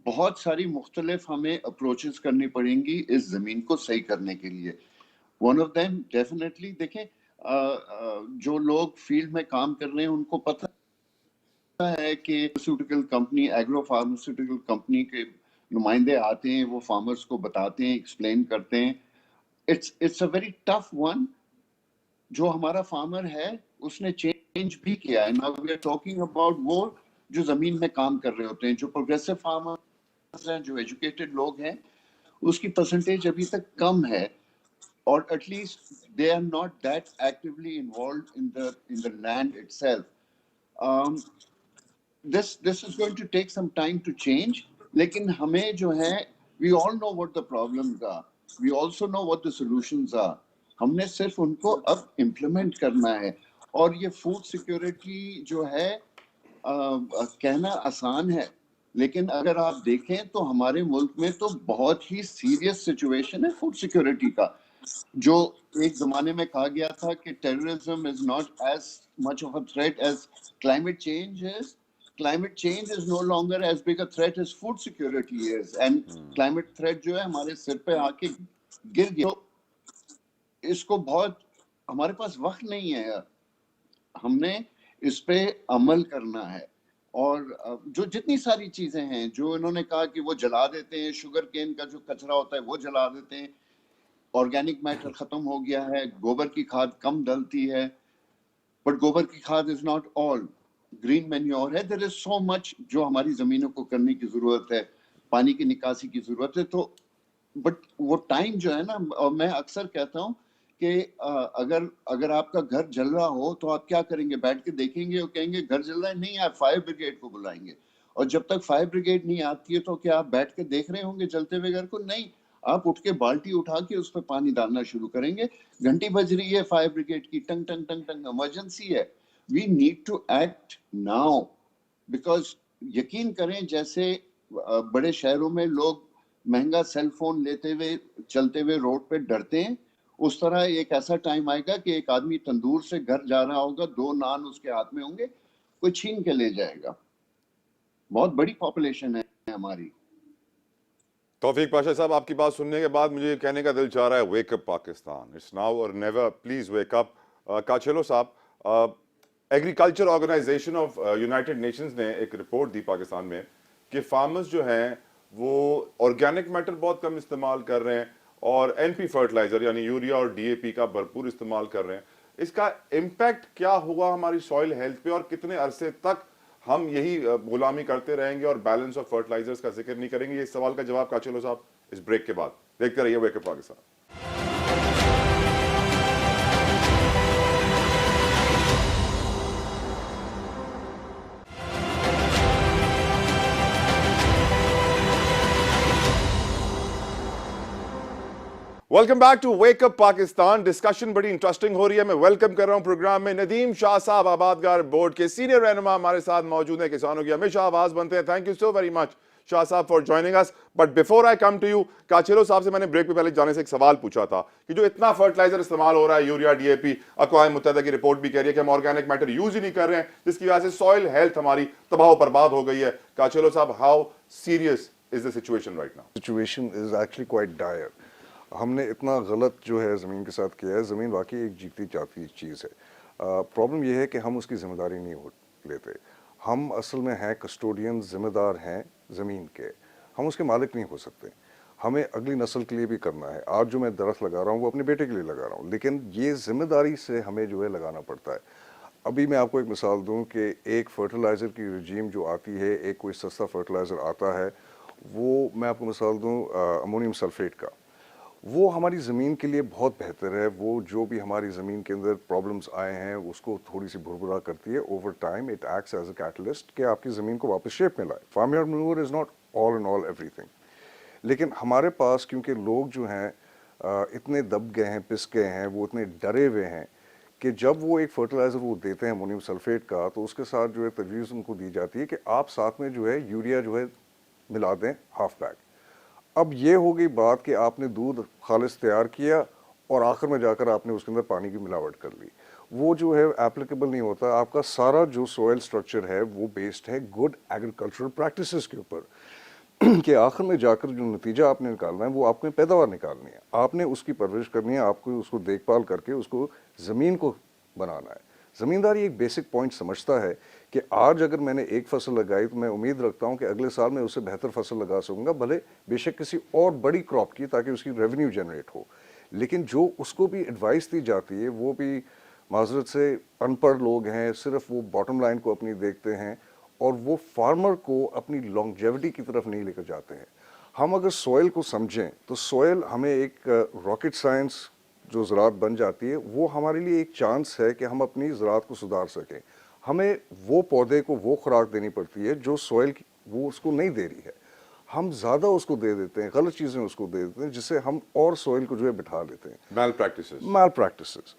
बहुत सारी मुख्तलिफ हमें अप्रोचेस करनी पड़ेंगी इस ज़मीन को सही करने के लिए। One of them definitely देखें, जो लोग फील्ड में काम कर रहे हैं उनको पता है कि pharmaceutical company, agro pharmaceutical company के नुमाइंदे आते हैं, वो फार्मर्स को बताते हैं, एक्सप्लेन करते हैं। It's a very tough one. जो हमारा फार्मर है उसने चेंज भी किया है। Now we are talking about वो जो जमीन में काम कर रहे होते हैं, जो प्रोग्रेसिव फार्मर्स हैं, जो एजुकेटेड लोग हैं, उसकी परसेंटेज अभी तक कम है और at least they are not that actively involve in the land itself. this is going to take some time to change, लेकिन हमें जो है we all know what the problems are, we also know what the solutions are, हमने सिर्फ उनको अब implement करना है। और ये फूड सिक्योरिटी जो है कहना आसान है, लेकिन अगर आप देखें तो हमारे मुल्क में तो बहुत ही सीरियस सिचुएशन है फूड सिक्योरिटी का। जो एक जमाने में कहा गया था कि terrorism is not as much of a threat as climate change is, climate change is no longer as big a threat as food security is, and climate threat जो है हमारे सिर पे आके गिर गया। तो इसको बहुत, हमारे पास वक्त नहीं है यार, हमने इस पे अमल करना है। और जो जितनी सारी चीजें हैं जो इन्होंने कहा कि वो जला देते हैं, शुगर केन का जो कचरा होता है वो जला देते हैं, ऑर्गेनिक मैटर खत्म हो गया है, गोबर की खाद कम डलती है, बट गोबर की खाद is not all, green manure है, देयर इज सो मच जो हमारी जमीनों को करने की जरूरत है, पानी की निकासी की जरूरत है। तो बट वो टाइम जो है ना, और मैं अक्सर कहता हूँ कि अगर आपका घर जल रहा हो तो आप क्या करेंगे? बैठ के देखेंगे और कहेंगे घर जल रहा है? नहीं, आप फायर ब्रिगेड को बुलाएंगे। और जब तक फायर ब्रिगेड नहीं आती है तो क्या आप बैठ के देख रहे होंगे जलते हुए घर को? नहीं, आप उठ के बाल्टी उठा के उस पर पानी डालना शुरू करेंगे। घंटी बज रही है फायर ब्रिगेड की, टंग टंग टंग टंग, इमरजेंसी है। We need to act now, because यकीन करें जैसे बड़े शहरों में लोग महंगा सेल फोन लेते हुए चलते हुए रोड पे डरते हैं, उस तरह एक ऐसा टाइम आएगा कि एक आदमी तंदूर से घर जा रहा होगा, 2 नान उसके हाथ में होंगे, कोई छीन के ले जाएगा। बहुत बड़ी पॉपुलेशन है हमारी। तौफीक पाशा साहब, आपकी बात सुनने के बाद मुझे कहने का दिल चाह रहा है, wake up Pakistan, it's now or never, please wake up. Kachelo साहब, agriculture organization of United Nations ने एक रिपोर्ट दी पाकिस्तान में कि फार्मर्स जो हैं वो ऑर्गेनिक मैटर बहुत कम इस्तेमाल कर रहे हैं और एनपी फर्टिलाइजर यानी यूरिया और डीएपी का भरपूर इस्तेमाल कर रहे हैं। इसका इम्पैक्ट क्या होगा हमारी सॉइल हेल्थ पे और कितने अरसे तक हम यही गुलामी करते रहेंगे और बैलेंस ऑफ फर्टिलाइजर्स का जिक्र नहीं करेंगे? ये सवाल का जवाब काचेलो साहब इस ब्रेक के बाद। देखते रहिए wake up Pakistan. Welcome back to wake up Pakistan. Discussion बड़ी इंटरेस्टिंग हो रही है। मैं वेलकम कर रहा हूं प्रोग्राम में नदीम शाह साहब, आबादगार बोर्ड के सीनियर रहनुमा हमारे साथ मौजूद हैं। किसानों की हमेशा आवाज बनते हैं। Thank you so very much Shah साहब for joining us. But before I come to you, काचेलो साहब से मैंने ब्रेक पे पहले जाने से एक सवाल पूछा था कि जो इतना फर्टिलाइजर इस्तेमाल हो रहा है, यूरिया, डीएपी, अक़वाम मुत्तहिदा की रिपोर्ट भी कह रही है कि हम ऑर्गेनिक मैटर यूज ही नहीं कर रहे हैं, जिसकी वजह से सॉइल हेल्थ हमारी तबाह बर्बाद हो गई है। काचेलो साहब, how serious is the situation right now? Situation is actually quite dire. हमने इतना गलत जो है ज़मीन के साथ किया है। ज़मीन वाकई एक जीती जाती चीज़ है। प्रॉब्लम यह है कि हम उसकी ज़िम्मेदारी नहीं लेते। हम असल में हैं कस्टोडियन, ज़िम्मेदार हैं ज़मीन के। हम उसके मालिक नहीं हो सकते। हमें अगली नस्ल के लिए भी करना है। आज जो मैं दरख्त लगा रहा हूँ वो अपने बेटे के लिए लगा रहा हूँ, लेकिन ये ज़िम्मेदारी से हमें जो है लगाना पड़ता है। अभी मैं आपको एक मिसाल दूँ कि एक फर्टिलाइज़र की रजीम जो आती है, एक कोई सस्ता फर्टिलाइज़र आता है, वो मैं आपको मिसाल दूँ अमोनियम सल्फेट का, वो हमारी ज़मीन के लिए बहुत बेहतर है। वो जो भी हमारी ज़मीन के अंदर प्रॉब्लम्स आए हैं उसको थोड़ी सी भुरभुरा करती है। Over time it acts as a catalyst कि आपकी ज़मीन को वापस शेप में लाए। Farmyard manure is not all in all everything, लेकिन हमारे पास क्योंकि लोग जो हैं इतने दब गए हैं, पिस गए हैं, वो इतने डरे हुए हैं कि जब वो एक फर्टिलाइज़र वो देते हैं अमोनियम सल्फेट का, तो उसके साथ जो है तजवीज़ उनको दी जाती है कि आप साथ में जो है यूरिया जो है मिला दें हाफ बैग। अब ये हो गई बात कि आपने दूध खालिस तैयार किया और आखिर में जाकर आपने उसके अंदर पानी की मिलावट कर ली। वो जो है एप्लीकेबल नहीं होता। आपका सारा जो सोयल स्ट्रक्चर है वो बेस्ड है गुड एग्रीकल्चरल प्रैक्टिसेस के ऊपर कि आखिर में जाकर जो नतीजा आपने निकालना है वो आपने पैदावार निकालनी है, आपने उसकी परवरिश करनी है, आपको उसको देखभाल करके उसको ज़मीन को बनाना है। ज़मींदारी एक बेसिक पॉइंट समझता है कि आज अगर मैंने एक फसल लगाई तो मैं उम्मीद रखता हूं कि अगले साल मैं उससे बेहतर फसल लगा सकूंगा, भले बेशक किसी और बड़ी क्रॉप की, ताकि उसकी रेवेन्यू जनरेट हो। लेकिन जो उसको भी एडवाइस दी जाती है वो भी माजरत से अनपढ़ लोग हैं, सिर्फ वो बॉटम लाइन को अपनी देखते हैं और वो फार्मर को अपनी लॉन्गजेविटी की तरफ नहीं लेकर जाते हैं। हम अगर सॉइल को समझें तो सॉइल हमें एक रॉकेट साइंस जो ज़राअत बन जाती है, वो हमारे लिए एक चांस है कि हम अपनी ज़राअत को सुधार सकें। हमें वो पौधे को वो खुराक देनी पड़ती है जो सॉइल वो उसको नहीं दे रही है। हम ज़्यादा उसको दे देते हैं, गलत चीज़ें उसको दे देते हैं, जिससे हम और सॉइल को जो है बिठा लेते हैं। मैल प्रैक्टिसेस।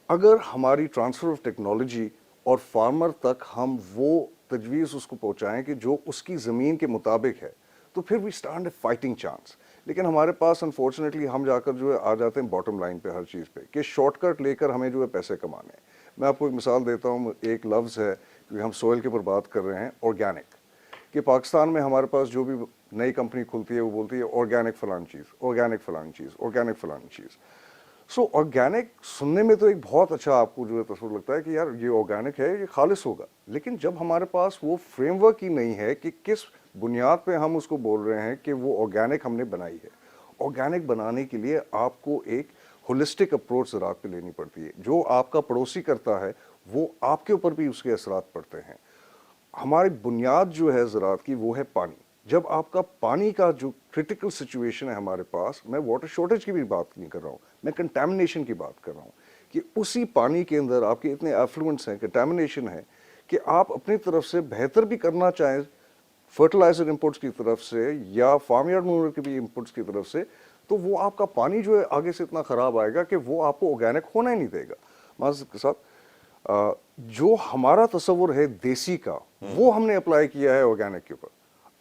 अगर हमारी ट्रांसफ़र ऑफ टेक्नोलॉजी और फार्मर तक हम वो तजवीज़ उसको पहुँचाएँ कि जो उसकी ज़मीन के मुताबिक है, तो फिर we stand a fighting chance. लेकिन हमारे पास अनफॉर्चुनेटली हम जाकर जो है आ जाते हैं बॉटम लाइन पे हर चीज़ पे कि शॉर्टकट लेकर हमें जो है पैसे कमाने हैं। मैं आपको एक मिसाल देता हूँ। एक लफ्ज़ है, क्योंकि हम सॉइल के ऊपर बात कर रहे हैं, ऑर्गेनिक। कि पाकिस्तान में हमारे पास जो भी नई कंपनी खुलती है वो बोलती है ऑर्गेनिक फ़लानी चीज़, ऑर्गेनिक फ़लानी चीज़, ऑर्गेनिक फ़लानी चीज़। सो ऑर्गेनिक सुनने में तो एक बहुत अच्छा आपको जो है तस्वीर लगता है कि यार ये ऑर्गेनिक है, ये खालिस होगा। लेकिन जब हमारे पास वो फ्रेमवर्क ही नहीं है कि किस बुनियाद पे हम उसको बोल रहे हैं कि वो ऑर्गेनिक हमने बनाई है। ऑर्गेनिक बनाने के लिए आपको एक होलिस्टिक अप्रोच ज़राअत पे लेनी पड़ती है। जो आपका पड़ोसी करता है वो आपके ऊपर भी उसके असरात पड़ते हैं। हमारी बुनियाद जो है ज़राअत की वो है पानी। जब आपका पानी का जो क्रिटिकल सिचुएशन है हमारे पास, मैं वाटर शॉर्टेज की भी बात नहीं कर रहा हूँ, मैं कंटेमिनेशन की बात कर रहा हूँ कि उसी पानी के अंदर आपके इतने एफ्लुएंट्स हैं, कंटेमिनेशन है कि आप अपनी तरफ से बेहतर भी करना चाहें फर्टिलाइजर इंपोर्ट्स की तरफ से या फार्मयार्ड मैन्योर के भी इंपोर्ट्स की तरफ से, तो वो आपका पानी जो है आगे से इतना ख़राब आएगा कि वो आपको ऑर्गेनिक होना ही नहीं देगा। माज़रत के साथ जो हमारा तस्वुर है देसी का, वो हमने अप्लाई किया है ऑर्गेनिक के ऊपर।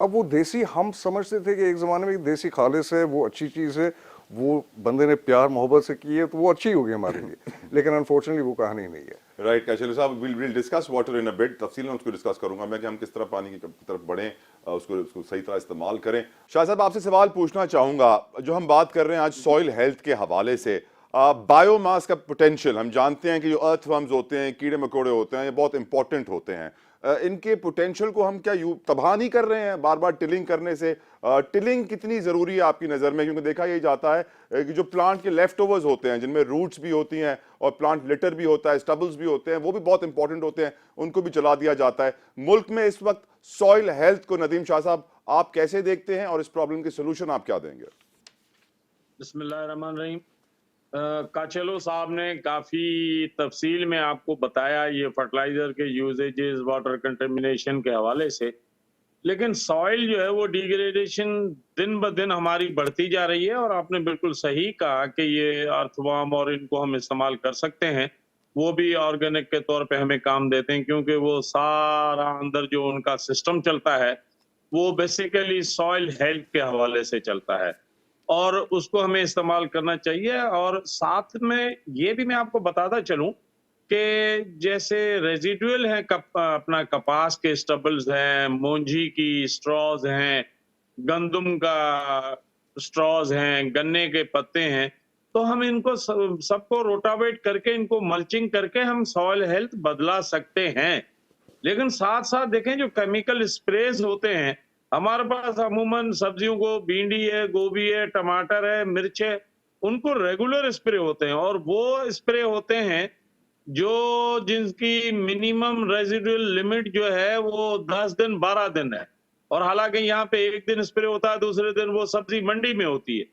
अब वो देसी हम समझते थे कि एक ज़माने में देसी खालिस है, वो अच्छी चीज़ है, वो बंदे ने प्यार मोहब्बत से की है तो वो अच्छी होगी हमारे लिए। लेकिन अनफॉर्चुनेटली वो कहानी नहीं है। राइट काचेलो साहब, will discuss water in a bit. तफसील में उसको डिस्कस करूंगा मैं कि हम किस तरह पानी की तरफ बढ़ें, उसको सही तरह इस्तेमाल करें। शाह साहब, आपसे सवाल पूछना चाहूंगा, जो हम बात कर रहे हैं आज सॉइल हेल्थ के हवाले से, बायोमास का पोटेंशियल, हम जानते हैं कि जो अर्थवर्म्स होते हैं, कीड़े मकोड़े होते हैं, ये बहुत इंपॉर्टेंट होते हैं। इनके पोटेंशियल को हम क्या तबाह नहीं कर रहे हैं बार बार टिलिंग करने से? टिलिंग कितनी ज़रूरी है आपकी नज़र में? क्योंकि देखा यही जाता है कि जो प्लांट के लेफ्ट ओवर्स होते हैं, जिनमें रूट्स भी होती हैं और प्लांट लिटर भी होता है, स्टबल्स भी होते हैं, वो भी बहुत इंपॉर्टेंट होते हैं, उनको भी जला दिया जाता है। मुल्क में इस वक्त सॉइल हेल्थ को नदीम शाह साहब आप कैसे देखते हैं और इस प्रॉब्लम के सोल्यूशन आप क्या देंगे? बिस्मिल्लाहिर्रहमानिर्रहीम। काचेलो साहब ने काफ़ी तफसील में आपको बताया ये फर्टिलाइज़र के यूजेजेस, वाटर कंटेमिनेशन के हवाले से। लेकिन सॉइल जो है वो डिग्रेडेशन दिन ब दिन हमारी बढ़ती जा रही है। और आपने बिल्कुल सही कहा कि ये अर्थवर्म और इनको हम इस्तेमाल कर सकते हैं, वो भी ऑर्गेनिक के तौर पे हमें काम देते हैं, क्योंकि वो सारा अंदर जो उनका सिस्टम चलता है वो बेसिकली सॉइल हेल्थ के हवाले से चलता है और उसको हमें इस्तेमाल करना चाहिए। और साथ में ये भी मैं आपको बताता चलूं कि जैसे रेजिडुअल है अपना कपास के स्टबल्स हैं, मोंजी की स्ट्रॉज हैं, गंदुम का स्ट्रॉज हैं, गन्ने के पत्ते हैं, तो हम इनको सबको रोटावेट करके इनको मल्चिंग करके हम सॉइल हेल्थ बदला सकते हैं। लेकिन साथ साथ देखें जो केमिकल स्प्रेज होते हैं, हमारे पास अमूमन सब्जियों को भिंडी है, गोभी है, टमाटर है, मिर्च है, उनको रेगुलर स्प्रे होते हैं और वो स्प्रे होते हैं जो जिनकी मिनिमम रेजिडुअल लिमिट जो है वो 10 दिन 12 दिन है। और हालांकि यहाँ पे एक दिन स्प्रे होता है, दूसरे दिन वो सब्जी मंडी में होती है।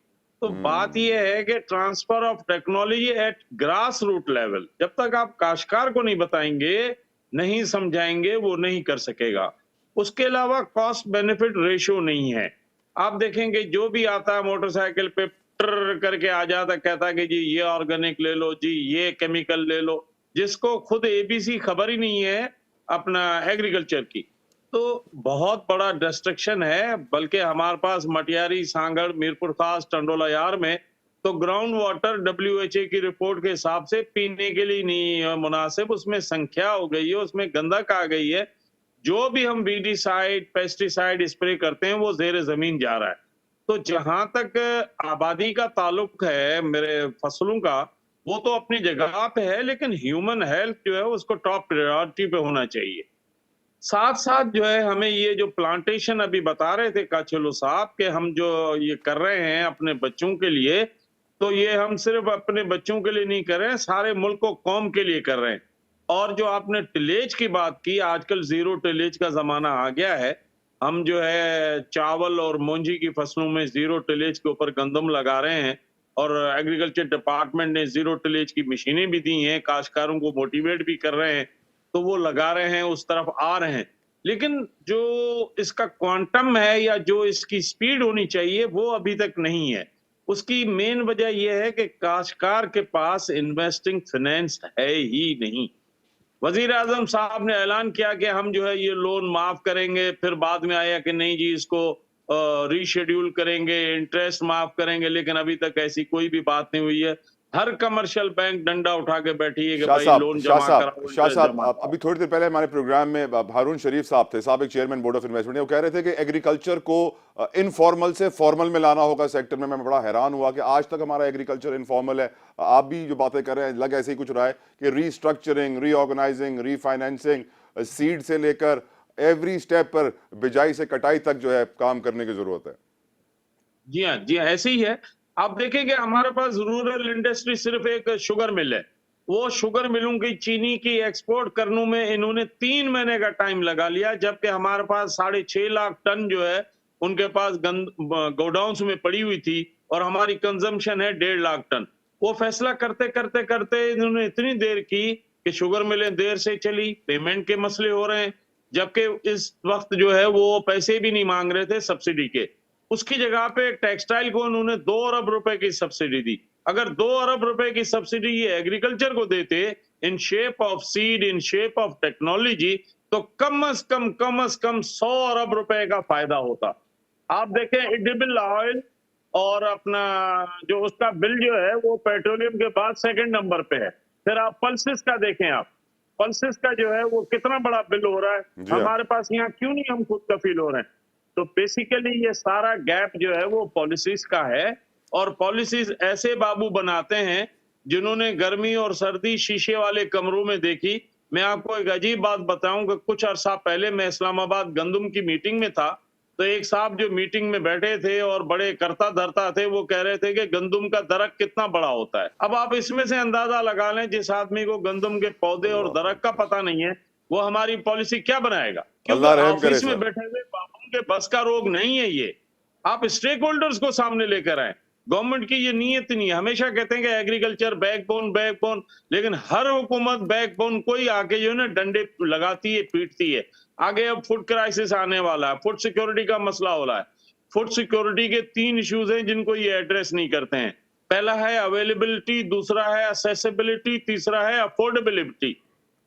तो बात यह है कि transfer of technology at grass root level, जब तक आप काश्तकार को नहीं बताएंगे, नहीं समझाएंगे, वो नहीं कर सकेगा। उसके अलावा कॉस्ट बेनिफिट रेशियो नहीं है। आप देखेंगे जो भी आता है मोटरसाइकिल पे ट्र करके आ जाता, कहता है कि जी ये ऑर्गेनिक ले लो, जी ये केमिकल ले लो, जिसको खुद एबीसी खबर ही नहीं है अपना एग्रीकल्चर की। तो बहुत बड़ा डिस्ट्रक्शन है। बल्कि हमारे पास मटियारी, सांगड़, मीरपुर खास, टंडोला यार में तो ग्राउंड वाटर WHA की रिपोर्ट के हिसाब से पीने के लिए नहीं मुनासिब, उसमें संख्या हो गई है, उसमें गंदक आ गई है। जो भी हम वीडीसाइड, पेस्टिसाइड स्प्रे करते हैं वो जेर जमीन जा रहा है। तो जहां तक आबादी का ताल्लुक है मेरे फसलों का, वो तो अपनी जगह पे है, लेकिन ह्यूमन हेल्थ जो है उसको टॉप प्रायोरिटी पे होना चाहिए। साथ साथ जो है हमें ये जो प्लांटेशन अभी बता रहे थे काचेलो साहब के हम जो ये कर रहे हैं अपने बच्चों के लिए, तो ये हम सिर्फ अपने बच्चों के लिए नहीं कर रहे हैं, सारे मुल्क को कौम के लिए कर रहे हैं। और जो आपने टिलेज की बात की, आजकल जीरो टिलेज का जमाना आ गया है। हम जो है चावल और मोंजी की फसलों में जीरो टिलेज के ऊपर गंदम लगा रहे हैं और एग्रीकल्चर डिपार्टमेंट ने जीरो टिलेज की मशीनें भी दी हैं, काश्तकारों को मोटिवेट भी कर रहे हैं, तो वो लगा रहे हैं, उस तरफ आ रहे हैं। लेकिन जो इसका क्वांटम है या जो इसकी स्पीड होनी चाहिए वो अभी तक नहीं है। उसकी मेन वजह यह है कि काश्तकार के पास इन्वेस्टिंग फाइनेंस है ही नहीं। वजीर आजम साहब ने ऐलान किया कि हम जो है ये लोन माफ करेंगे, फिर बाद में आया कि नहीं जी इसको रीशेड्यूल करेंगे, इंटरेस्ट माफ करेंगे, लेकिन अभी तक ऐसी कोई भी बात नहीं हुई है। हर कमर्शियल बैंक डंडा उठा के बैठी है कि भाई लोन जमा कराओ। शाह साहब अभी थोड़ी देर पहले हमारे प्रोग्राम में हारून शरीफ साहब थे, साबिक चेयरमैन बोर्ड ऑफ इन्वेस्टमेंट, वो कह रहे थे कि एग्रीकल्चर को इनफॉर्मल से फॉर्मल में लाना होगा सेक्टर में। मैं बड़ा हैरान हुआ कि आज तक हमारा एग्रीकल्चर इनफॉर्मल है। आप भी जो बातें कर रहे हैं लग ऐसे ही कुछ रहा है कि रीस्ट्रक्चरिंग, रीऑर्गेनाइजिंग, रीफाइनेंसिंग, सीड से लेकर एवरी स्टेप पर बिजाई से कटाई तक जो है काम करने की जरूरत है। जी हाँ, ऐसे ही है। आप देखेंगे हमारे पास रूरल इंडस्ट्री सिर्फ एक शुगर मिल है। वो शुगर मिलों की चीनी की एक्सपोर्ट करने में इन्होंने 3 महीने का टाइम लगा लिया, जबकि हमारे पास 6.5 लाख टन जो है उनके पास गोडाउन्स में पड़ी हुई थी और हमारी कंजम्पशन है 1.5 लाख टन। वो फैसला करते करते करते इन्होंने इतनी देर की कि शुगर मिलें देर से चली, पेमेंट के मसले हो रहे हैं, जबकि इस वक्त जो है वो पैसे भी नहीं मांग रहे थे सब्सिडी के। उसकी जगह पे टेक्सटाइल को उन्होंने 2 अरब रुपए की सब्सिडी दी। अगर 2 अरब रुपए की सब्सिडी ये एग्रीकल्चर को देते in shape of seed, in shape of technology, तो कम से कम 100 अरब रुपए का फायदा होता। आप देखें एडिबल ऑयल और अपना जो उसका बिल जो है वो पेट्रोलियम के बाद 2nd नंबर पे है। फिर आप पल्सेस का देखें, आप पल्सेस का जो है वो कितना बड़ा बिल हो रहा है, हमारे पास यहाँ क्यों नहीं हम खुद कफील हो रहे हैं। तो बेसिकली ये सारा गैप जो है वो पॉलिसीज का है और पॉलिसीज ऐसे बाबू बनाते हैं जिन्होंने गर्मी और सर्दी शीशे वाले कमरों में देखी। मैं आपको एक अजीब बात बताऊं कि कुछ अरसा पहले मैं इस्लामाबाद गंदम की मीटिंग में था, तो एक साहब जो मीटिंग में बैठे थे और बड़े करता धरता थे, वो कह रहे थे कि गंदम का दरख्त कितना बड़ा होता है। अब आप इसमें से अंदाजा लगा लें, जिस आदमी को गंदम के पौधे और दरख्त का पता नहीं है वो हमारी पॉलिसी क्या बनाएगा, क्योंकि ऑफिस में बैठे हुए बाबू के बस का रोग नहीं है ये। आप स्टेक होल्डर्स को सामने लेकर आए, गवर्नमेंट की ये नीयत नहीं है। हमेशा कहते हैं कि एग्रीकल्चर बैकबोन बैकबोन, लेकिन हर हुकूमत बैकबोन कोई आके जो है ना डंडे लगाती है, पीटती है। आगे अब फूड क्राइसिस आने वाला है, फूड सिक्योरिटी का मसला हो रहा है। फूड सिक्योरिटी के 3 इश्यूज हैं जिनको ये एड्रेस नहीं करते हैं। पहला है अवेलेबिलिटी, दूसरा है असेसिबिलिटी, तीसरा है अफोर्डेबिलिटी।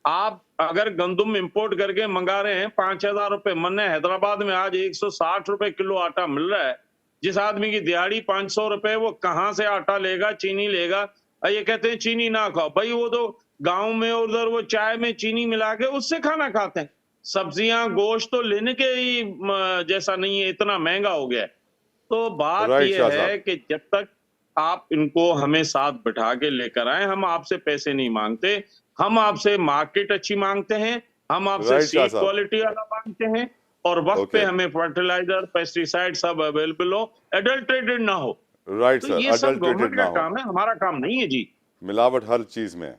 आप अगर गंदुम इंपोर्ट करके मंगा रहे हैं 5,000 रुपए मन है, हैदराबाद में आज 160 रुपए किलो आटा मिल रहा है। जिस आदमी की दिहाड़ी 500 रुपए, वो कहां से आटा लेगा, चीनी लेगा? ये कहते हैं चीनी ना खाओ, भाई वो तो गांव में उधर वो चाय में चीनी मिला के उससे खाना खाते हैं। सब्जियां गोश्त तो लेने के ही जैसा नहीं है, इतना महंगा हो गया है। तो बात राइट यह शाह है साहब, कि जब तक आप इनको हमें साथ बिठा के लेकर आए, हम आपसे पैसे नहीं मांगते, हम आपसे मार्केट अच्छी मांगते हैं, हम आपसे राइट शाह सीड साहब। क्वालिटी वाला मांगते हैं, और वक्त पे ओके, हमें फर्टिलाइजर पेस्टिसाइड सब अवेलेबल हो, एडल्ट्रेटेड ना हो। राइट तो सर, ये सब अडल्ट्रेटेड गवर्नमेंट ना का हो, काम है, हमारा काम नहीं है जी। मिलावट हर चीज में है।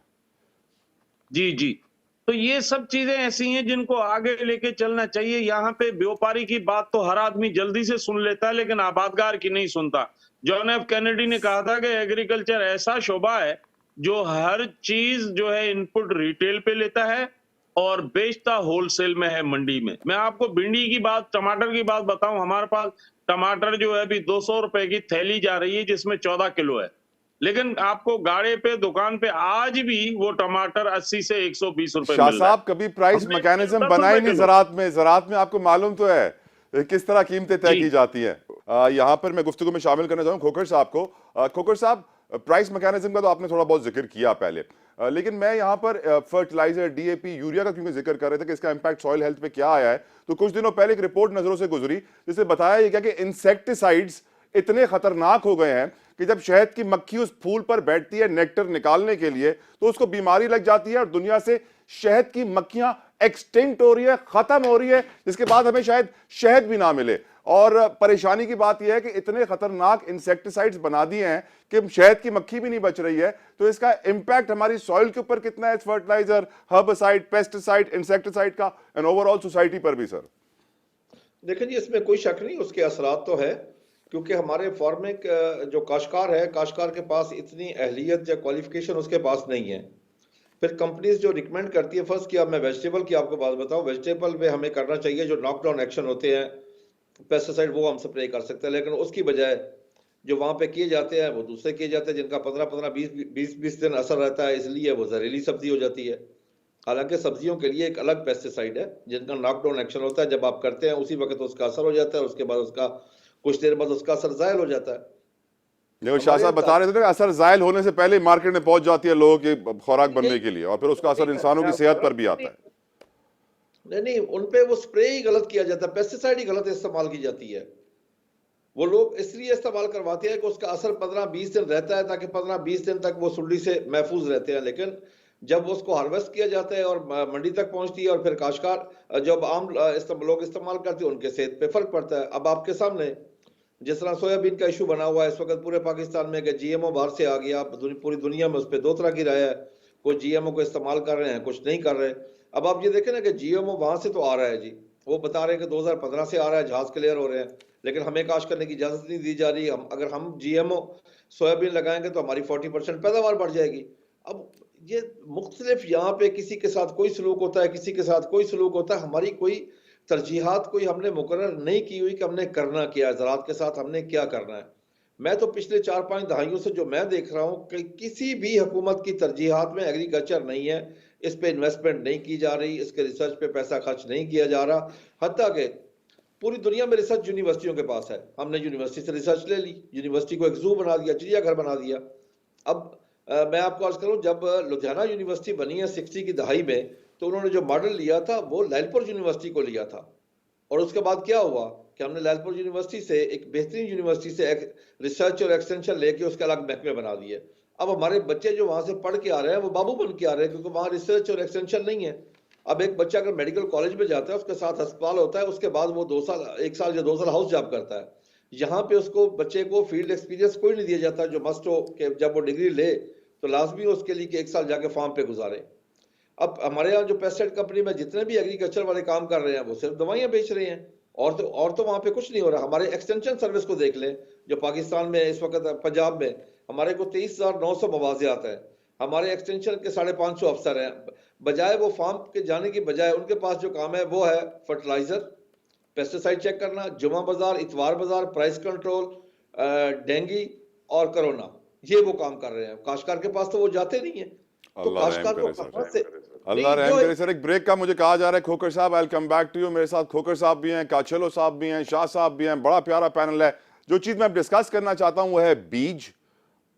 जी जी। तो ये सब चीजें ऐसी हैं जिनको आगे लेके चलना चाहिए। यहाँ पे व्यापारी की बात तो हर आदमी जल्दी से सुन लेता है, लेकिन आबादगार की नहीं सुनता। जॉन एफ कैनेडी ने कहा था कि एग्रीकल्चर ऐसा शोबा है जो हर चीज जो है इनपुट रिटेल पे लेता है और बेचता होलसेल में है, मंडी में। मैं आपको भिंडी की बात, टमाटर की बात बताऊं, हमारे पास टमाटर जो है अभी 200 रुपए की थैली जा रही है, जिसमें 14 किलो है। लेकिन आपको गाड़े पे, दुकान पे आज भी वो टमाटर 80 से 120 रुपए शाह मिल रहा है। साहब, कभी प्राइस हमने मैकेनिज्म 10 बनाई रुपए नहीं किलो। ज़राअत में? ज़राअत में आपको मालूम तो है किस तरह कीमतें तय जी की जाती हैं। यहाँ पर मैं गुफ्तगू में शामिल करना चाहूँ खोखर साहब को। खोखर साहब, प्राइस मैकेनिज्म का तो आपने थोड़ा बहुत जिक्र किया पहले, लेकिन मैं यहाँ पर फर्टिलाइजर, डीएपी, यूरिया का क्योंकि जिक्र कर रहे थे कि इसका इंपैक्ट सॉइल हेल्थ पे क्या आया है, तो कुछ दिनों पहले एक रिपोर्ट नजरों से गुजरी जिससे बताया ये क्या कि इंसेक्टिसाइड्स इतने खतरनाक हो गए हैं कि जब शहद की मक्खी उस फूल पर बैठती है नेक्टर निकालने के लिए, तो उसको बीमारी लग जाती है और दुनिया से शहद की मक्खियां एक्सटिंक्ट हो रही है, खत्म हो रही है, जिसके बाद हमें शायद शहद भी ना मिले। और परेशानी की बात यह है कि इतने खतरनाक इंसेक्टिसाइड्स बना दिए हैं कि शहद की मक्खी भी नहीं बच रही है। तो इसका इंपैक्ट हमारी सॉइल के ऊपर कितना है, फर्टिलाइजर, हर्बिसाइड, पेस्टिसाइड, इंसेक्टिसाइड का, एंड ओवरऑल सोसाइटी पर भी? सर देखिए जी, इसमें कोई शक नहीं, उसके असरात तो है, क्योंकि हमारे फार्मिंग जो काश्तकार है, काश्तकार के पास इतनी अहलियत या क्वालिफिकेशन उसके पास नहीं है। फिर कंपनीज जो रिकमेंड करती है, फर्स्ट किया मैं वेजिटेबल की आपको बात बताऊं, वेजिटेबल में हमें करना चाहिए जो नॉकडाउन एक्शन होते हैं, पेस्टिसाइड वो हम स्प्रे कर सकते हैं, लेकिन उसकी बजाय जो वहां पे किए जाते हैं वो दूसरे किए जाते हैं जिनका 15-20 दिन असर रहता है, इसलिए वो जहरीली सब्जी हो जाती है। हालांकि सब्जियों के लिए एक अलग पेस्टिसाइड है जिनका नॉकडाउन एक्शन होता है, जब आप करते हैं उसी वक्त उसका असर हो जाता है, उसके बाद उसका कुछ देर बाद उसका असर जायल हो जाता है। देखो शाह साहब बता रहे थे ना, असर जायल होने से पहले मार्केट में पहुंच जाती है लोगों की खुराक बनने के लिए, और फिर उसका असर इंसानों की सेहत पर भी आता है। नहीं, उनपे वो स्प्रे ही गलत किया जाता है, पेस्टिसाइड ही गलत इस्तेमाल की जाती है। वो लोग इसलिए इस्तेमाल करवाते हैं कि उसका असर 15-20 दिन रहता है, ताकि 15-20 दिन तक वो सुंडी से महफूज रहते हैं। लेकिन जब उसको हार्वेस्ट किया जाता है और मंडी तक पहुंचती है, और फिर काश्तकार जब आम लोग इस्तेमाल करते हैं, उनके सेहत पे फर्क पड़ता है। अब आपके सामने जिस तरह सोयाबीन का इशू बना हुआ है इस वक्त पूरे पाकिस्तान में कि जीएमओ बाहर से आ गया, पूरी दुनिया में उस पर दो तरह की राय है, कुछ जीएमओ को इस्तेमाल कर रहे हैं, कुछ नहीं कर रहे। अब आप ये देखें ना कि जीएमओ वहां से तो आ रहा है जी, वो बता रहे हैं कि 2015 से आ रहा है, जहाज क्लियर हो रहे हैं, लेकिन हमें काश्त करने की इजाजत नहीं दी जा रही। अगर हम जीएमओ सोयाबीन लगाएंगे तो हमारी 40% पैदावार बढ़ जाएगी। अब ये मुख्तलिफ यहाँ पे किसी के साथ कोई सलूक होता है, किसी के साथ कोई सलूक होता है। हमारी कोई तरजीहात कोई हमने मुकर्रर नहीं की हुई कि हमने करना क्या है, ज़राअत के साथ हमने क्या करना है। मैं तो पिछले 4-5 दहाइयों से जो मैं देख रहा हूँ कि किसी भी हुकूमत की तरजीहात में एग्रीकल्चर नहीं है, इस पे इन्वेस्टमेंट नहीं की जा रही, इसके रिसर्च पे पैसा खर्च नहीं किया जा रहा। हत्ता कि पूरी दुनिया में रिसर्च यूनिवर्सिटियों के पास है, हमने यूनिवर्सिटी से रिसर्च ले ली, यूनिवर्सिटी को एक जू बना दिया, चिड़ियाघर बना दिया। अब मैं आपको अर्ज करूं, जब लुधियाना यूनिवर्सिटी बनी है 60 की दहाई में, तो उन्होंने जो मॉडल लिया था वो लैलपुर यूनिवर्सिटी को लिया था। और उसके बाद क्या हुआ कि हमने लैलपुर यूनिवर्सिटी से, एक बेहतरीन यूनिवर्सिटी से, एक रिसर्च और एक्सटेंशन लेके उसके अलग महकमे बना दिए। अब हमारे बच्चे जो वहां से पढ़ के आ रहे हैं वो बाबू बन के आ रहे हैं, क्योंकि वहां रिसर्च और एक्सटेंशन नहीं है। अब एक बच्चा अगर मेडिकल कॉलेज में जाता है, उसके साथ अस्पताल होता है, उसके बाद वो 1 साल या 2 साल हाउस जॉब करता है। यहाँ पे उसको, बच्चे को फील्ड एक्सपीरियंस कोई नहीं दिया जाता, जो मस्ट हो कि जब वो डिग्री ले तो लाजमी हो उसके लिए कि 1 साल जाके फार्म पे गुजारे। अब हमारे यहाँ जो पेस्टिसाइड कंपनी में जितने भी एग्रीकल्चर वाले काम कर रहे हैं वो सिर्फ दवाइयाँ बेच रहे हैं। और तो वहां पे कुछ नहीं हो रहा। हमारे एक्सटेंशन सर्विस को देख लें, जो पाकिस्तान में इस वक्त पंजाब में हमारे को 23,900 मवाजियात है, हमारे एक्सटेंशन के 550 अफसर हैं। बजाय वो फार्म के जाने की बजाय उनके पास जो काम है वो है फर्टिलाइजर, पेस्टिसाइड चेक करना, जुमा बाजार, इतवार बाजार, प्राइस कंट्रोल, डेंगी और कोरोना, ये वो काम कर रहे हैं। काश्तकार के पास तो वो जाते नहीं है। तो अल्लाह रहम काश्तकार को करे सर, कहां से अल्लाह नहीं, रहम जो करे सर। एक ब्रेक का मुझे कहा जा रहा है खोकर साहब, आई कम बैक टू यू। मेरे साथ खोकर साहब भी हैं, काचेलो साहब भी हैं, शाह साहब भी हैं, बड़ा प्यारा पैनल है। जो चीज मैं डिस्कस करना चाहता हूं वो है बीज,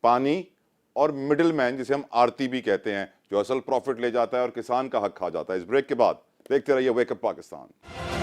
पानी और मिडिल मैन, जिसे हम आरती भी कहते हैं, जो असल प्रॉफिट ले जाता है और किसान का हक खा जाता है। इस ब्रेक के बाद देखते रहिए वेकअप पाकिस्तान।